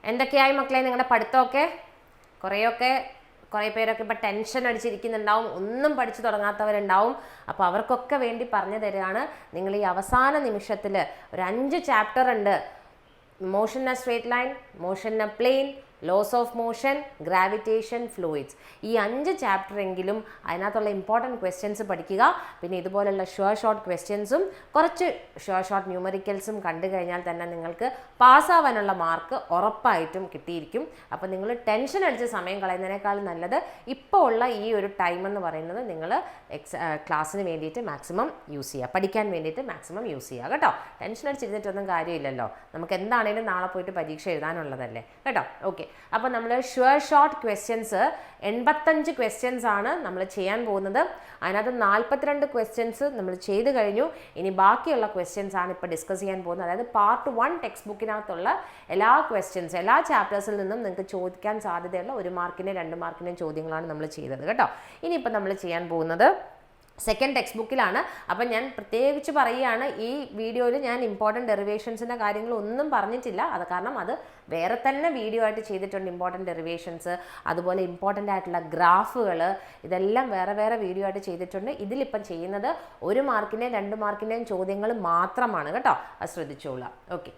എന്തൊക്കെയായി മക്കളെ നിങ്ങളുടെ പഠിത്തമൊക്കെ? കുറേ പേരൊക്കെ ഇപ്പോൾ ടെൻഷൻ അടിച്ചിരിക്കുന്നുണ്ടാവും, ഒന്നും പഠിച്ചു തുടങ്ങാത്തവരുണ്ടാവും. അപ്പോൾ അവർക്കൊക്കെ വേണ്ടി പറഞ്ഞു തരികയാണ്. നിങ്ങൾ ഈ അവസാന നിമിഷത്തിൽ ഒരു 5 ചാപ്റ്റർ ഉണ്ട്. Motion in a straight line, motion in a plane, laws of motion, gravitation, fluids. ഈ 5 ചാപ്റ്റർ എങ്കിലും അതിനകത്തുള്ള ഇമ്പോർട്ടൻറ്റ് ക്വസ്റ്റ്യൻസ് പഠിക്കുക. പിന്നെ ഇതുപോലുള്ള ഷുവർ ഷോർട്ട് ക്വസ്റ്റ്യൻസും കുറച്ച് ഷുവർ ഷോർട്ട് ന്യൂമറിക്കൽസും കണ്ടു കഴിഞ്ഞാൽ തന്നെ നിങ്ങൾക്ക് പാസ്സാവാനുള്ള മാർക്ക് ഉറപ്പായിട്ടും കിട്ടിയിരിക്കും. അപ്പോൾ നിങ്ങൾ ടെൻഷൻ അടിച്ച് സമയം കളയുന്നതിനേക്കാൾ നല്ലത് ഇപ്പോൾ ഉള്ള ഈ ഒരു ടൈം എന്ന് പറയുന്നത് നിങ്ങൾ ക്ലാസ്സിന് വേണ്ടിയിട്ട് മാക്സിമം യൂസ് ചെയ്യുക, പഠിക്കാൻ വേണ്ടിയിട്ട് മാക്സിമം യൂസ് ചെയ്യുക കേട്ടോ. ടെൻഷൻ അടിച്ചിരുന്നിട്ടൊന്നും കാര്യമില്ലല്ലോ, നമുക്ക് എന്താണേലും നാളെ പോയിട്ട് പരീക്ഷ എഴുതാനുള്ളതല്ലേ കേട്ടോ. ഓക്കെ, അപ്പോൾ നമ്മൾ ഷുവർ ഷോർട്ട് ക്വസ്റ്റ്യൻസ് 85 ക്വസ്റ്റ്യൻസ് ആണ് നമ്മൾ ചെയ്യാൻ പോകുന്നത്. അതിനകത്ത് 42 ക്വസ്റ്റ്യൻസ് നമ്മൾ ചെയ്ത് കഴിഞ്ഞു. ഇനി ബാക്കിയുള്ള ക്വസ്റ്റ്യൻസ് ആണ് ഇപ്പോൾ ഡിസ്കസ് ചെയ്യാൻ പോകുന്നത്. അതായത് പാർട്ട് 1 ടെക്സ്റ്റ് ബുക്കിനകത്തുള്ള എല്ലാ ക്വസ്റ്റ്യൻസ്, എല്ലാ ചാപ്റ്റേഴ്സിൽ നിന്നും നിങ്ങൾക്ക് ചോദിക്കാൻ സാധ്യതയുള്ള 1 മാർക്കിൻ്റെയും 2 മാർക്കിൻ്റെയും ചോദ്യങ്ങളാണ് നമ്മൾ ചെയ്തത് കേട്ടോ. ഇനിയിപ്പോൾ നമ്മൾ ചെയ്യാൻ പോകുന്നത് സെക്കൻഡ് ടെക്സ്റ്റ് ബുക്കിലാണ്. അപ്പം ഞാൻ പ്രത്യേകിച്ച് പറയുകയാണ്, ഈ വീഡിയോയിൽ ഞാൻ ഇമ്പോർട്ടൻറ്റ് ഡെറിവേഷൻസിൻ്റെ കാര്യങ്ങളൊന്നും പറഞ്ഞിട്ടില്ല. അത് കാരണം അത് വേറെ തന്നെ വീഡിയോ ആയിട്ട് ചെയ്തിട്ടുണ്ട്. ഇമ്പോർട്ടൻറ്റ് ഡെറിവേഷൻസ്, അതുപോലെ ഇമ്പോർട്ടൻ്റ് ആയിട്ടുള്ള ഗ്രാഫുകൾ, ഇതെല്ലാം വേറെ വേറെ വീഡിയോ ആയിട്ട് ചെയ്തിട്ടുണ്ട്. ഇതിലിപ്പം ചെയ്യുന്നത് 1 മാർക്കിൻ്റെയും 2 മാർക്കിൻ്റെയും ചോദ്യങ്ങൾ മാത്രമാണ് കേട്ടോ. അത് ശ്രദ്ധിച്ചോളാം. ഓക്കെ,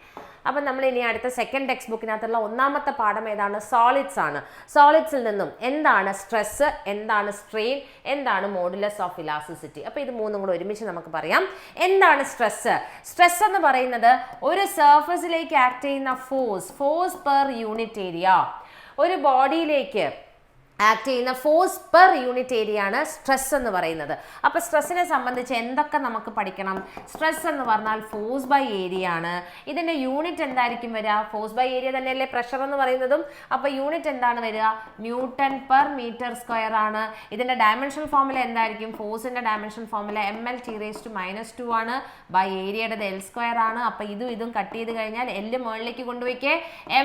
അപ്പം നമ്മൾ ഇനി അടുത്ത സെക്കൻഡ് ടെക്സ്റ്റ് ബുക്കിനകത്തുള്ള 1ാമത്തെ പാഠം ഏതാണ്? സോളിഡ്സ് ആണ്. സോളിഡ്സിൽ നിന്നും എന്താണ് സ്ട്രെസ്, എന്താണ് സ്ട്രെയിൻ, എന്താണ് മോഡുലസ് ഓഫ് ഇലാസ്റ്റിസിറ്റി. അപ്പോൾ ഇത് മൂന്നും കൂടെ ഒരുമിച്ച് നമുക്ക് പറയാം. എന്താണ് സ്ട്രെസ്? സ്ട്രെസ് എന്ന് പറയുന്നത് ഒരു സർഫസിലേക്ക് ആക്ട് ചെയ്യുന്ന ഫോഴ്സ് പെർ യൂണിറ്റ് ഏരിയ. ഒരു ബോഡിയിലേക്ക് ആക്ട് ചെയ്യുന്ന ഫോഴ്സ് പെർ യൂണിറ്റ് ഏരിയ ആണ് സ്ട്രെസ് എന്ന് പറയുന്നത്. അപ്പോൾ സ്ട്രെസ്സിനെ സംബന്ധിച്ച് എന്തൊക്കെ നമുക്ക് പഠിക്കണം? സ്ട്രെസ് എന്ന് പറഞ്ഞാൽ ഫോഴ്സ് ബൈ ഏരിയ ആണ്. ഇതിൻ്റെ യൂണിറ്റ് എന്തായിരിക്കും വരിക? ഫോഴ്സ് ബൈ ഏരിയ തന്നെയല്ലേ പ്രഷർ എന്ന് പറയുന്നതും. അപ്പോൾ യൂണിറ്റ് എന്താണ് വരിക? ന്യൂട്ടൺ പെർ മീറ്റർ സ്ക്വയർ ആണ്. ഇതിൻ്റെ ഡയമെൻഷണൽ ഫോർമുല എന്തായിരിക്കും? ഫോഴ്സിൻ്റെ ഡയമെൻഷണൽ ഫോർമുല ml(T⁻²) ആണ്. ബൈ ഏരിയയുടെ L² ആണ്. അപ്പോൾ ഇതും കട്ട് ചെയ്ത് കഴിഞ്ഞാൽ L മുകളിലേക്ക് കൊണ്ടുപോയിക്കേ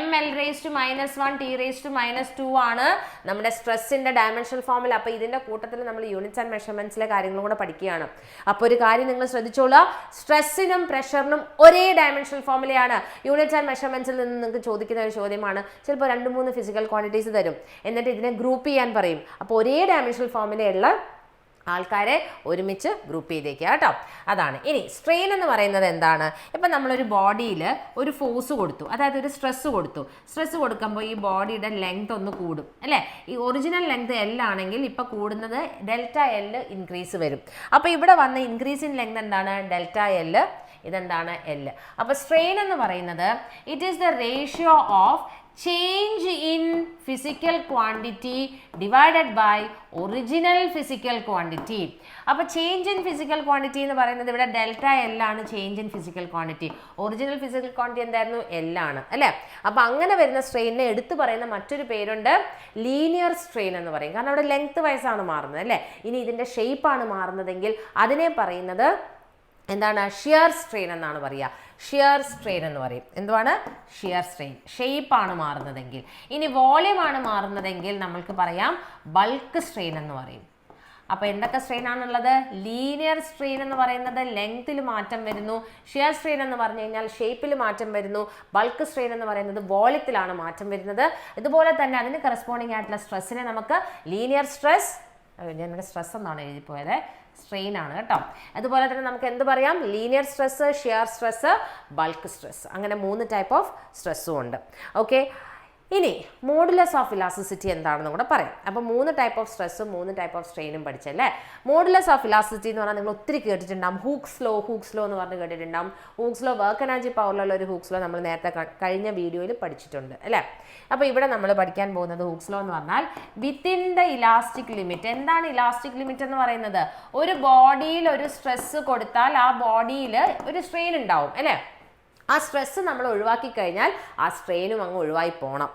ml(1) T⁻² ആണ് നമ്മുടെ സ്ട്രെസ്സിൻ്റെ ഡയമെൻഷണൽ ഫോർമുല. അപ്പോൾ ഇതിൻ്റെ കൂട്ടത്തിൽ നമ്മൾ യൂണിറ്റ്സ് ആൻഡ് മെഷർമെൻറ്റ്സിലെ കാര്യങ്ങളും കൂടെ പഠിക്കുകയാണ്. അപ്പോൾ ഒരു കാര്യം നിങ്ങൾ ശ്രദ്ധിച്ചോളൂ, സ്ട്രെസ്സിനും പ്രഷറിനും ഒരേ ഡയമെൻഷണൽ ഫോർമുലയാണ്. യൂണിറ്റ്സ് ആൻഡ് മെഷർമെൻറ്റ്സിൽ നിന്ന് നിങ്ങൾക്ക് ചോദിക്കുന്ന ഒരു ചോദ്യമാണ്. ചിലപ്പോൾ 2-3 ഫിസിക്കൽ ക്വാണ്ടിറ്റീസ് തരും, എന്നിട്ട് ഇതിനെ ഗ്രൂപ്പ് ചെയ്യാൻ പറയും. അപ്പോൾ ഒരേ ഡയമെൻഷണൽ ഫോർമുലയുള്ള ആൾക്കാരെ ഒരുമിച്ച് ഗ്രൂപ്പ് ചെയ്തേക്കുക കേട്ടോ. അതാണ്. ഇനി സ്ട്രെയിൻ എന്ന് പറയുന്നത് എന്താണ്? ഇപ്പം നമ്മളൊരു ബോഡിയിൽ ഒരു ഫോഴ്സ് കൊടുത്തു, അതായത് ഒരു സ്ട്രെസ് കൊടുത്തു. സ്ട്രെസ് കൊടുക്കുമ്പോൾ ഈ ബോഡിയുടെ ലെങ്ത് ഒന്ന് കൂടും അല്ലേ? ഈ ഒറിജിനൽ ലെങ്ത് L ആണെങ്കിൽ ഇപ്പോൾ കൂടുന്നത് ΔL ഇൻക്രീസ് വരും. അപ്പോൾ ഇവിടെ വന്ന ഇൻക്രീസ് ഇൻ ലെങ്ത് എന്താണ്? ΔL. ഇതെന്താണ്? L. അപ്പോൾ സ്ട്രെയിൻ എന്ന് പറയുന്നത് it is the ratio of change in physical quantity divided by original physical quantity. അപ്പോൾ ചേഞ്ച് ഇൻ ഫിസിക്കൽ ക്വാണ്ടിറ്റി എന്ന് പറയുന്നത് ഇവിടെ ΔL ആണ് change in physical quantity. Original physical quantity എന്തായിരുന്നു? L ആണ് അല്ലേ? അപ്പോൾ അങ്ങനെ വരുന്ന സ്ട്രെയിനിനെ എടുത്തു പറയുന്ന മറ്റൊരു പേരുണ്ട് ലീനിയർ സ്ട്രെയിൻ എന്ന് പറയും. കാരണം അവിടെ ലെങ്ത് വൈസാണ് മാറുന്നത് അല്ലേ? ഇനി ഇതിൻ്റെ ഷേപ്പാണ് മാറുന്നതെങ്കിൽ അതിനെ പറയുന്നത് എന്താണ്? ഷിയർ സ്ട്രെയിൻ എന്നാണ് പറയുക. ഷിയർ സ്ട്രെയിൻ എന്ന് പറയും. എന്തുവാണ്? Shear strain. ഷേപ്പാണ് മാറുന്നതെങ്കിൽ. ഇനി വോളിയം ആണ് മാറുന്നതെങ്കിൽ നമ്മൾക്ക് പറയാം ബൾക്ക് സ്ട്രെയിൻ എന്ന് പറയും. അപ്പോൾ എന്തൊക്കെ സ്ട്രെയിൻ ആണുള്ളത്? ലീനിയർ സ്ട്രെയിൻ എന്ന് പറയുന്നത് ലെങ്ത്തിൽ മാറ്റം വരുന്നു. ഷിയർ സ്ട്രെയിൻ എന്ന് പറഞ്ഞു കഴിഞ്ഞാൽ ഷേപ്പിൽ മാറ്റം വരുന്നു. ബൾക്ക് സ്ട്രെയിൻ എന്ന് പറയുന്നത് വോളിയത്തിലാണ് മാറ്റം വരുന്നത്. ഇതുപോലെ തന്നെ അതിന് കറസ്പോണ്ടിങ് ആയിട്ടുള്ള സ്ട്രെസ്സിനെ നമുക്ക് ലീനിയർ സ്ട്രെസ്, ഞാൻ സ്ട്രെസ് എന്നാണ് എഴുതിപ്പോയത്, സ്ട്രെയിൻ ആണ് കേട്ടോ. അതുപോലെ തന്നെ നമുക്ക് എന്ത് പറയാം? Linear stress, shear stress, bulk stress. അങ്ങനെ 3 ടൈപ്പ് ഓഫ് സ്ട്രെസ്സും ഉണ്ട്. ഓക്കെ, ഇനി മോഡുലസ് ഓഫ് ഇലാസ്റ്റിസിറ്റി എന്താണെന്ന് കൂടെ പറയാം. അപ്പോൾ 3 ടൈപ്പ് ഓഫ് സ്ട്രെസ്സും 3 ടൈപ്പ് ഓഫ് സ്ട്രെയിനും പഠിച്ചല്ലേ. മോഡുലസ് ഓഫ് ഇലാസ്റ്റിസിറ്റി എന്ന് പറഞ്ഞാൽ നിങ്ങൾ ഒത്തിരി കേട്ടിട്ടുണ്ടാകും. ഹൂക്സ് ലോ എന്ന് പറഞ്ഞ് കേട്ടിട്ടുണ്ടാകും. ഹൂക്സ് ലോ വർക്ക് എനർജി പവറിലുള്ള ഒരു ഹൂക്സ് ലോ നമ്മൾ നേരത്തെ കഴിഞ്ഞ വീഡിയോയിൽ പഠിച്ചിട്ടുണ്ട് അല്ലേ. അപ്പോൾ ഇവിടെ നമ്മൾ പഠിക്കാൻ പോകുന്നത് ഹൂക്സ് ലോ എന്ന് പറഞ്ഞാൽ വിത്തിൻ ദ ഇലാസ്റ്റിക് ലിമിറ്റ്. എന്താണ് ഇലാസ്റ്റിക് ലിമിറ്റ് എന്ന് പറയുന്നത്? ഒരു ബോഡിയിൽ ഒരു സ്ട്രെസ് കൊടുത്താൽ ആ ബോഡിയിൽ ഒരു സ്ട്രെയിൻ ഉണ്ടാവും അല്ലേ? ആ സ്ട്രെസ് നമ്മൾ ഒഴിവാക്കി കഴിഞ്ഞാൽ ആ സ്ട്രെയിനും അങ്ങ് ഒഴിവായി പോകണം.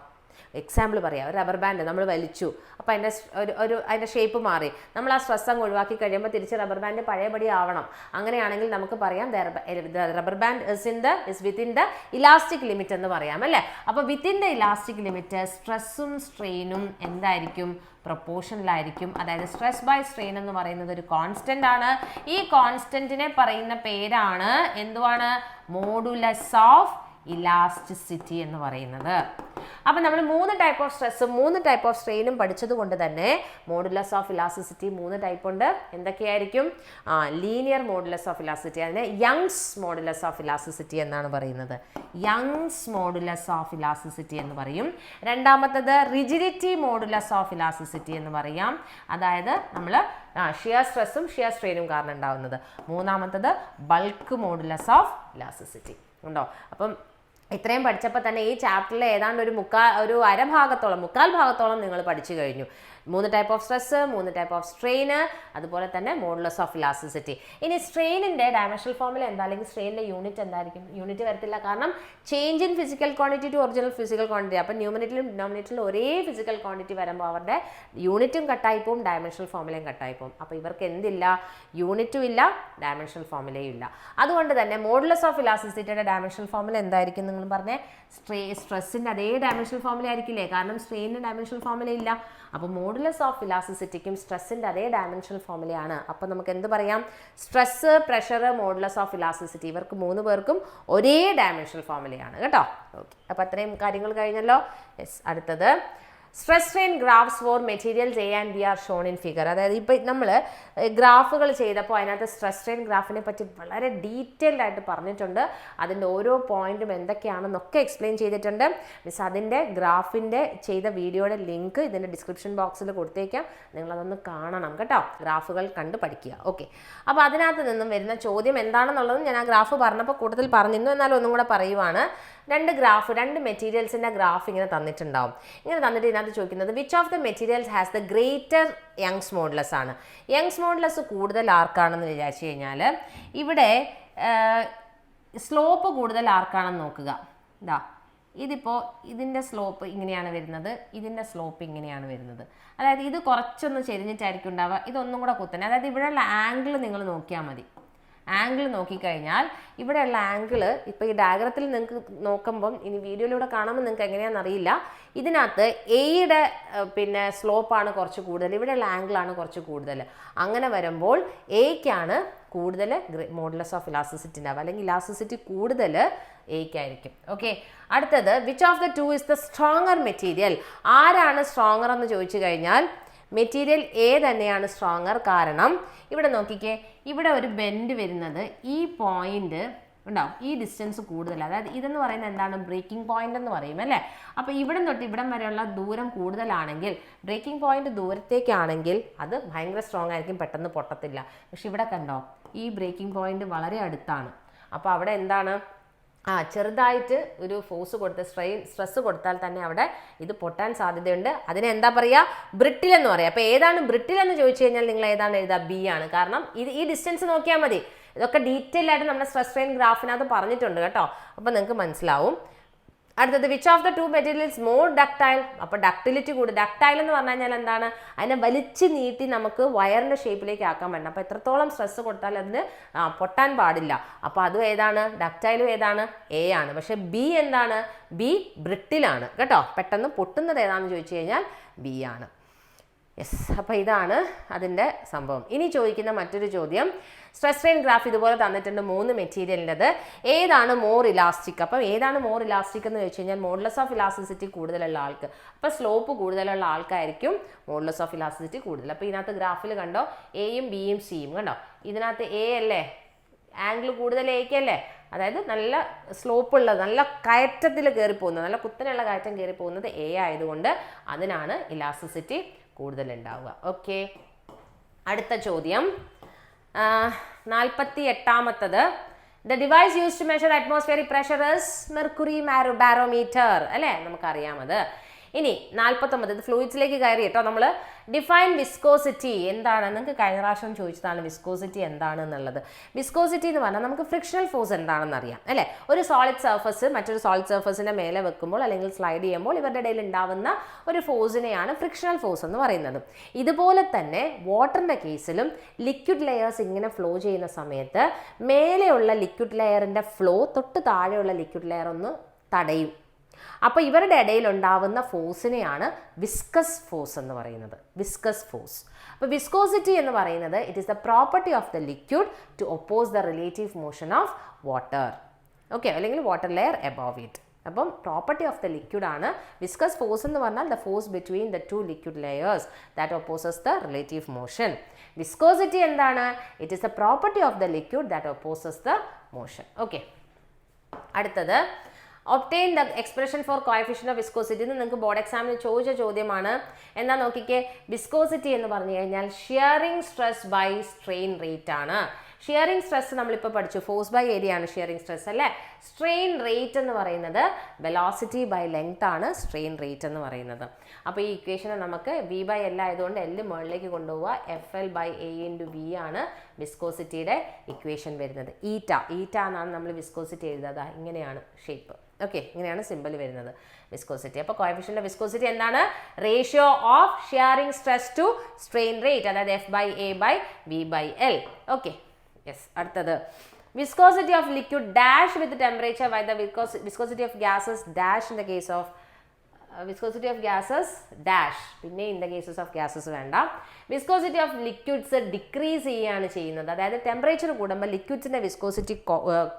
എക്സാമ്പിൾ പറയാം, ഒരു റബ്ബർ ബാൻഡ് നമ്മൾ വലിച്ചു, അപ്പോൾ അതിൻ്റെ ഷേപ്പ് മാറി. നമ്മൾ ആ സ്ട്രെസ് അങ്ങ് ഒഴിവാക്കി കഴിയുമ്പോൾ തിരിച്ച് റബ്ബർ ബാൻഡ് പഴയപടി ആവണം. അങ്ങനെയാണെങ്കിൽ നമുക്ക് പറയാം rubber band is within the elastic limit എന്ന് പറയാം അല്ലേ. അപ്പോൾ വിത്തിൻ ദ ഇലാസ്റ്റിക് ലിമിറ്റ് സ്ട്രെസ്സും സ്ട്രെയിനും എന്തായിരിക്കും? പ്രൊപ്പോർഷനിലായിരിക്കും. അതായത് സ്ട്രെസ് ബൈ സ്ട്രെയിൻ എന്ന് പറയുന്നത് ഒരു കോൺസ്റ്റന്റ് ആണ്. ഈ കോൺസ്റ്റന്റിനെ പറയുന്ന പേരാണ് എന്തുവാണ്? മോഡുലസ് ഓഫ് ഇലാസ്റ്റിസിറ്റി എന്ന് പറയുന്നത്. അപ്പം നമ്മൾ 3 ടൈപ്പ് ഓഫ് സ്ട്രെസ്സും 3 ടൈപ്പ് ഓഫ് സ്ട്രെയിനും പഠിച്ചത് കൊണ്ട് തന്നെ മോഡുലസ് ഓഫ് ഇലാസ്റ്റിസിറ്റി 3 ടൈപ്പ് ഉണ്ട്. എന്തൊക്കെയായിരിക്കും? ലീനിയർ മോഡുലസ് ഓഫ് ഇലാസ്റ്റിസിറ്റി, അതിനെ യങ്സ് മോഡുലസ് ഓഫ് ഇലാസ്റ്റിസിറ്റി എന്നാണ് പറയുന്നത്. യങ്സ് മോഡുലസ് ഓഫ് ഇലാസ്റ്റിസിറ്റി എന്ന് പറയും. രണ്ടാമത്തത് റിജിഡിറ്റി മോഡുലസ് ഓഫ് ഇലാസ്റ്റിസിറ്റി എന്ന് പറയാം. അതായത് നമ്മൾ ഷിയർ സ്ട്രെസ്സും ഷിയർ സ്ട്രെയിനും കാരണം ഉണ്ടാവുന്നത്. മൂന്നാമത്തത് ബൾക്ക് മോഡുലസ് ഓഫ് ഇലാസ്റ്റിസിറ്റി ഉണ്ടോ. അപ്പം ഇത്രയും പഠിച്ചപ്പോൾ തന്നെ ഈ ചാപ്റ്ററിൽ ഏതാണ്ട് ഒരു മുക്കാൽ ഭാഗത്തോളം നിങ്ങൾ പഠിച്ചു കഴിഞ്ഞു. 3 type of stress, 3 type of strain, അതുപോലെ തന്നെ മോഡുലസ് ഓഫ് ഇലാസ്റ്റിസിറ്റി. ഇനി സ്ട്രെയിനിൻ്റെ ഡയമെൻഷണൽ ഫോർമുല എന്താ, അല്ലെങ്കിൽ സ്ട്രെയിനിൻ്റെ യൂണിറ്റ് എന്തായിരിക്കും? യൂണിറ്റ് വരത്തില്ല, കാരണം change in physical quantity to original physical quantity. അപ്പം ന്യൂമറേറ്ററിലും ഡിനോമിനേറ്ററിലും ഒരേ ഫിസിക്കൽ ക്വാണ്ടിറ്റി വരുമ്പോൾ അവരുടെ യൂണിറ്റും കട്ടായിപ്പോവും, ഡയമെൻഷണൽ ഫോർമുലയും കട്ടായിപ്പോവും. അപ്പോൾ ഇവർക്ക് എന്തില്ല? യൂണിറ്റും ഇല്ല, ഡയമെൻഷണൽ ഫോർമുലയും ഇല്ല. അതുകൊണ്ട് തന്നെ മോഡുലസ് ഓഫ് ഇലാസ്റ്റിസിറ്റിയുടെ ഡയമെൻഷണൽ ഫോർമുല എന്തായിരിക്കും നിങ്ങൾ പറഞ്ഞേ? സ്ട്രെസ്സിൻ്റെ അതേ ഡയമെൻഷണൽ ഫോർമുല ആയിരിക്കില്ലേ, കാരണം സ്ട്രെയിനിന് ഡയമെൻഷണൽ ഫോർമുല ഇല്ല. അപ്പോൾ മോഡുലസ് ഓഫ് ഇലാസ്റ്റിസിറ്റിക്കും സ്ട്രെസ്സിൻ്റെ അതേ ഡയമെൻഷണൽ ഫോർമുലയാണ്. അപ്പോൾ നമുക്ക് എന്ത് പറയാം? Stress, pressure, modulus of elasticity, ഇവർക്ക് 3 പേർക്കും ഒരേ ഡയമെൻഷണൽ ഫോർമുലയാണ് കേട്ടോ. ഓക്കെ, അപ്പോൾ അത്രയും കാര്യങ്ങൾ കഴിഞ്ഞല്ലോ. യെസ്, അടുത്തത് stress strain graphs for materials A and B are shown in figure. അതായത് ഇപ്പോൾ നമ്മൾ ഗ്രാഫുകൾ ചെയ്തപ്പോൾ അതിനകത്ത് സ്ട്രെസ് സ്ട്രെയിൻ ഗ്രാഫിനെ പറ്റി വളരെ ഡീറ്റെയിൽഡ് ആയിട്ട് പറഞ്ഞിട്ടുണ്ട്. അതിൻ്റെ ഓരോ പോയിന്റും എന്തൊക്കെയാണെന്നൊക്കെ എക്സ്പ്ലെയിൻ ചെയ്തിട്ടുണ്ട്. മിസ് അതിൻ്റെ ഗ്രാഫിൻ്റെ ചെയ്ത വീഡിയോയുടെ ലിങ്ക് ഇതിൻ്റെ ഡിസ്ക്രിപ്ഷൻ ബോക്സിൽ കൊടുത്തേക്കാം, നിങ്ങളതൊന്ന് കാണണം കേട്ടോ. ഗ്രാഫുകൾ കണ്ട് പഠിക്കുക. ഓക്കെ, അപ്പോൾ അതിനകത്ത് നിന്നും വരുന്ന ചോദ്യം എന്താണെന്നുള്ളത് ഞാൻ ആ ഗ്രാഫ് പറഞ്ഞപ്പോൾ കൂടുതൽ പറഞ്ഞിരുന്നു, എന്നാലും ഒന്നും കൂടെ പറയുവാണ്. 2 മെറ്റീരിയൽസിൻ്റെ ഗ്രാഫ് ഇങ്ങനെ തന്നിട്ടുണ്ടാവും. ഇങ്ങനെ തന്നിട്ട് ഇതിനകത്ത് ചോദിക്കുന്നത് which of the materials has the greater Young's modulus ആണ്. യങ്സ് മോഡുലസ് കൂടുതൽ ആർക്കാണെന്ന് വിചാരിച്ചു കഴിഞ്ഞാൽ ഇവിടെ സ്ലോപ്പ് കൂടുതൽ ആർക്കാണെന്ന് നോക്കുക. ഇതാ, ഇതിപ്പോൾ ഇതിൻ്റെ സ്ലോപ്പ് ഇങ്ങനെയാണ് വരുന്നത്, ഇതിൻ്റെ സ്ലോപ്പ് ഇങ്ങനെയാണ് വരുന്നത്. അതായത് ഇത് കുറച്ചൊന്ന് ചെരിഞ്ഞിട്ടായിരിക്കും ഉണ്ടാവുക, ഇതൊന്നും കൂടെ കുത്തനെ. അതായത് ഇവിടെയുള്ള ആംഗിൾ നിങ്ങൾ നോക്കിയാൽ മതി. ആംഗിൾ നോക്കിക്കഴിഞ്ഞാൽ ഇവിടെയുള്ള ആംഗിൾ ഇപ്പോൾ ഈ ഡയഗ്രത്തിൽ നിങ്ങൾക്ക് നോക്കുമ്പം, ഇനി വീഡിയോയിലൂടെ കാണുമ്പോൾ നിങ്ങൾക്ക് എങ്ങനെയാണെന്ന് അറിയില്ല, ഇതിനകത്ത് എയുടെ സ്ലോപ്പാണ് കുറച്ച് കൂടുതൽ, ഇവിടെയുള്ള ആംഗിളാണ് കുറച്ച് കൂടുതൽ. അങ്ങനെ വരുമ്പോൾ എയ്ക്കാണ് കൂടുതൽ മോഡുലസ് ഓഫ് ഇലാസ്റ്റിസിറ്റി ഉണ്ടാവുക, അല്ലെങ്കിൽ ഇലാസ്റ്റിസിറ്റി കൂടുതൽ എയ്ക്കായിരിക്കും. ഓക്കെ, അടുത്തത് which of the two is the stronger material. ആരാണ് സ്ട്രോങ്ങർ എന്ന് ചോദിച്ചു കഴിഞ്ഞാൽ മെറ്റീരിയൽ എ തന്നെയാണ് സ്ട്രോങ്ങർ. കാരണം ഇവിടെ നോക്കിക്കേ, ഇവിടെ ഒരു ബെൻഡ് വരുന്നത് ഈ പോയിന്റ് ഉണ്ടാവും, ഈ ഡിസ്റ്റൻസ് കൂടുതൽ. അതായത് ഇതെന്ന് പറയുന്നത് എന്താണ്? ബ്രേക്കിംഗ് പോയിന്റ് എന്ന് പറയും അല്ലേ. അപ്പോൾ ഇവിടം തൊട്ട് ഇവിടം വരെയുള്ള ദൂരം കൂടുതലാണെങ്കിൽ, ബ്രേക്കിംഗ് പോയിന്റ് ദൂരത്തേക്കാണെങ്കിൽ അത് ഭയങ്കര സ്ട്രോങ് ആയിരിക്കും, പെട്ടെന്ന് പൊട്ടത്തില്ല. പക്ഷെ ഇവിടെ കണ്ടോ, ഈ ബ്രേക്കിംഗ് പോയിന്റ് വളരെ അടുത്താണ്. അപ്പോൾ അവിടെ എന്താണ്? ചെറുതായിട്ട് ഒരു ഫോഴ്സ് കൊടുത്ത് സ്ട്രെസ് കൊടുത്താൽ തന്നെ അവിടെ ഇത് പൊട്ടാൻ സാധ്യതയുണ്ട്. അതിനെ എന്താ പറയുക? ബ്രിട്ടിൽ എന്ന് പറയാം. അപ്പോൾ ഏതാണ് ബ്രിട്ടിൽ എന്ന് ചോദിച്ചു കഴിഞ്ഞാൽ നിങ്ങൾ ഏതാണ് എഴുതുക? ബി ആണ്. കാരണം ഈ ഡിസ്റ്റൻസ് നോക്കിയാൽ മതി. ഇതൊക്കെ ഡീറ്റെയിൽ ആയിട്ട് നമ്മുടെ സ്ട്രെസ് സ്ട്രെയിൻ ഗ്രാഫിനകത്ത് പറഞ്ഞിട്ടുണ്ട് കേട്ടോ. അപ്പോൾ നിങ്ങൾക്ക് മനസ്സിലാവും. അടുത്തത് which of the two materials more ductile. അപ്പോൾ ഡക്ടിലിറ്റി കൂടി. ഡക്ടൈൽ എന്ന് പറഞ്ഞു കഴിഞ്ഞാൽ എന്താണ്? അതിനെ വലിച്ചു നീട്ടി നമുക്ക് വയറിൻ്റെ ഷേപ്പിലേക്ക് ആക്കാൻ പറ്റണം. അപ്പോൾ എത്രത്തോളം സ്ട്രെസ് കൊടുത്താൽ അതിന് പൊട്ടാൻ പാടില്ല. അപ്പോൾ അതും ഏതാണ്? ഡക്ടൈലും ഏതാണ്? എ ആണ്. പക്ഷേ ബി എന്താണ്? ബി ബ്രിട്ടിലാണ് കേട്ടോ. പെട്ടെന്ന് പൊട്ടുന്നത് ഏതാണെന്ന് ചോദിച്ചു കഴിഞ്ഞാൽ ബി ആണ്. യെസ്, അപ്പോൾ ഇതാണ് അതിൻ്റെ സംഭവം. ഇനി ചോദിക്കുന്ന മറ്റൊരു ചോദ്യം, സ്ട്രെസ് സ്ട്രെയിൻ ഗ്രാഫ് ഇതുപോലെ തന്നിട്ടുണ്ട് 3 മെറ്റീരിയലിൻ്റെത്. ഏതാണ് മോർ ഇലാസ്റ്റിക്? അപ്പം ഏതാണ് മോർ ഇലാസ്റ്റിക് എന്ന് ചോദിച്ചു കഴിഞ്ഞാൽ മോഡുലസ് ഓഫ് ഇലാസ്റ്റിസിറ്റി കൂടുതലുള്ള ആൾക്ക്. അപ്പോൾ സ്ലോപ്പ് കൂടുതലുള്ള ആൾക്കായിരിക്കും മോഡുലസ് ഓഫ് ഇലാസ്റ്റിസിറ്റി കൂടുതൽ. അപ്പോൾ ഇതിനകത്ത് ഗ്രാഫിൽ കണ്ടോ, എയും ബിയും സിയും കണ്ടോ. ഇതിനകത്ത് എ അല്ലേ, ആംഗിൾ കൂടുതൽ എയ്ക്കല്ലേ. അതായത് നല്ല സ്ലോപ്പ് ഉള്ളത്, നല്ല കയറ്റത്തിൽ കയറി പോകുന്നത്, നല്ല കുത്തനെയുള്ള കയറ്റം കയറി പോകുന്നത് എ ആയതുകൊണ്ട് അതിനാണ് ഇലാസ്റ്റിസിറ്റി കൂടുതൽ ഉണ്ടാവുക. ഓക്കെ, അടുത്ത ചോദ്യം 48ാമത്തത്. The device use to measure atmospheric pressure is mercury barometer അല്ലേ, നമുക്കറിയാമത്. ഇനി 49, ഇത് ഫ്ലൂയിഡ്സിലേക്ക് കയറി കേട്ടോ. നമ്മൾ ഡിഫൈൻ വിസ്കോസിറ്റി എന്താണ്? നിങ്ങൾക്ക് കഴിഞ്ഞ പ്രാവശ്യം ചോദിച്ചതാണ് വിസ്കോസിറ്റി എന്താണ് എന്നുള്ളത്. വിസ്കോസിറ്റി എന്ന് പറഞ്ഞാൽ നമുക്ക് ഫ്രിക്ഷണൽ ഫോഴ്സ് എന്താണെന്ന് അറിയാം അല്ലേ. ഒരു സോളിഡ് സർഫസ് മറ്റൊരു സോളിഡ് സർഫസിൻ്റെ മേലെ വെക്കുമ്പോൾ അല്ലെങ്കിൽ സ്ലൈഡ് ചെയ്യുമ്പോൾ ഇവരുടെ ഇടയിൽ ഉണ്ടാവുന്ന ഒരു ഫോഴ്സിനെയാണ് ഫ്രിക്ഷണൽ ഫോഴ്സ് എന്ന് പറയുന്നത്. ഇതുപോലെ തന്നെ വാട്ടറിൻ്റെ കേസിലും ലിക്വിഡ് ലെയേഴ്സ് ഇങ്ങനെ ഫ്ലോ ചെയ്യുന്ന സമയത്ത് മേലെയുള്ള ലിക്വിഡ് ലെയറിൻ്റെ ഫ്ലോ തൊട്ട് താഴെയുള്ള ലിക്വിഡ് ലെയർ ഒന്ന് തടയും. അപ്പോൾ ഇവരുടെ ഇടയിൽ ഉണ്ടാവുന്ന ഫോഴ്സിനെയാണ് വിസ്കസ് ഫോഴ്സ് എന്ന് പറയുന്നത്. Viscous force. അപ്പോൾ വിസ്കോസിറ്റി എന്ന് പറയുന്നത് it is the property of the liquid to oppose the relative motion of water. Okay, അല്ലെങ്കിൽ വാട്ടർ ലെയർ എബോവ് ഇറ്റ്. അപ്പം പ്രോപ്പർട്ടി ഓഫ് ദ ലിക്വിഡ് ആണ്. വിസ്കസ് ഫോഴ്സ് എന്ന് പറഞ്ഞാൽ the force between the two liquid layers that opposes the relative motion. Viscosity എന്താണ്? It is the property of the liquid that opposes the motion. Okay, അടുത്തത് obtain the expression for coefficient of viscosity. ഇത് നിങ്ങൾക്ക് board എക്സാമിന് ചോദിച്ച ചോദ്യമാണ്. എന്താ നോക്കിക്കേ, viscosity എന്ന് പറഞ്ഞു കഴിഞ്ഞാൽ shearing stress by strain rate ആണ്. ഷിയറിംഗ് സ്ട്രെസ് നമ്മളിപ്പോൾ പഠിച്ചു, ഫോഴ്സ് ബൈ ഏരിയ ആണ് ഷിയറിംഗ് സ്ട്രെസ് അല്ലേ. സ്ട്രെയിൻ റേറ്റ് എന്ന് പറയുന്നത് വെലോസിറ്റി ബൈ ലെങ്ത് ആണ് സ്ട്രെയിൻ റേറ്റ് എന്ന് പറയുന്നത്. അപ്പോൾ ഈ ഇക്വേഷനെ നമുക്ക് വി ബൈ എൽ ആയതുകൊണ്ട് എല്ല് മുകളിലേക്ക് കൊണ്ടുപോവുക. F L by A into V ആണ് വിസ്കോസിറ്റിയുടെ ഇക്വേഷൻ വരുന്നത്. ഈറ്റ എന്നാണ് നമ്മൾ വിസ്കോസിറ്റി എഴുതുക. ഇങ്ങനെയാണ് ഷേപ്പ്. ഓക്കെ, ഇങ്ങനെയാണ് സിമ്പിൾ വരുന്നത് വിസ്കോസിറ്റി. അപ്പോൾ കോഎഫിഷ്യന്റ് വിസ്കോസിറ്റി എന്താണ്? Ratio of shearing stress to strain rate, അതായത് F by A by V by L. Okay, yes. അടുത്തത് viscosity of liquid dash with temperature by the viscosity of gases dash in the case of viscosity of gases dash. പിന്നെ in the cases of gases വേണ്ട. viscosity of liquids decrease ചെയ്യാണ് ചെയ്യുന്നത്. അതായത് temperature കൂടുമ്പോൾ ലിക്വിഡ്സിൻ്റെ viscosity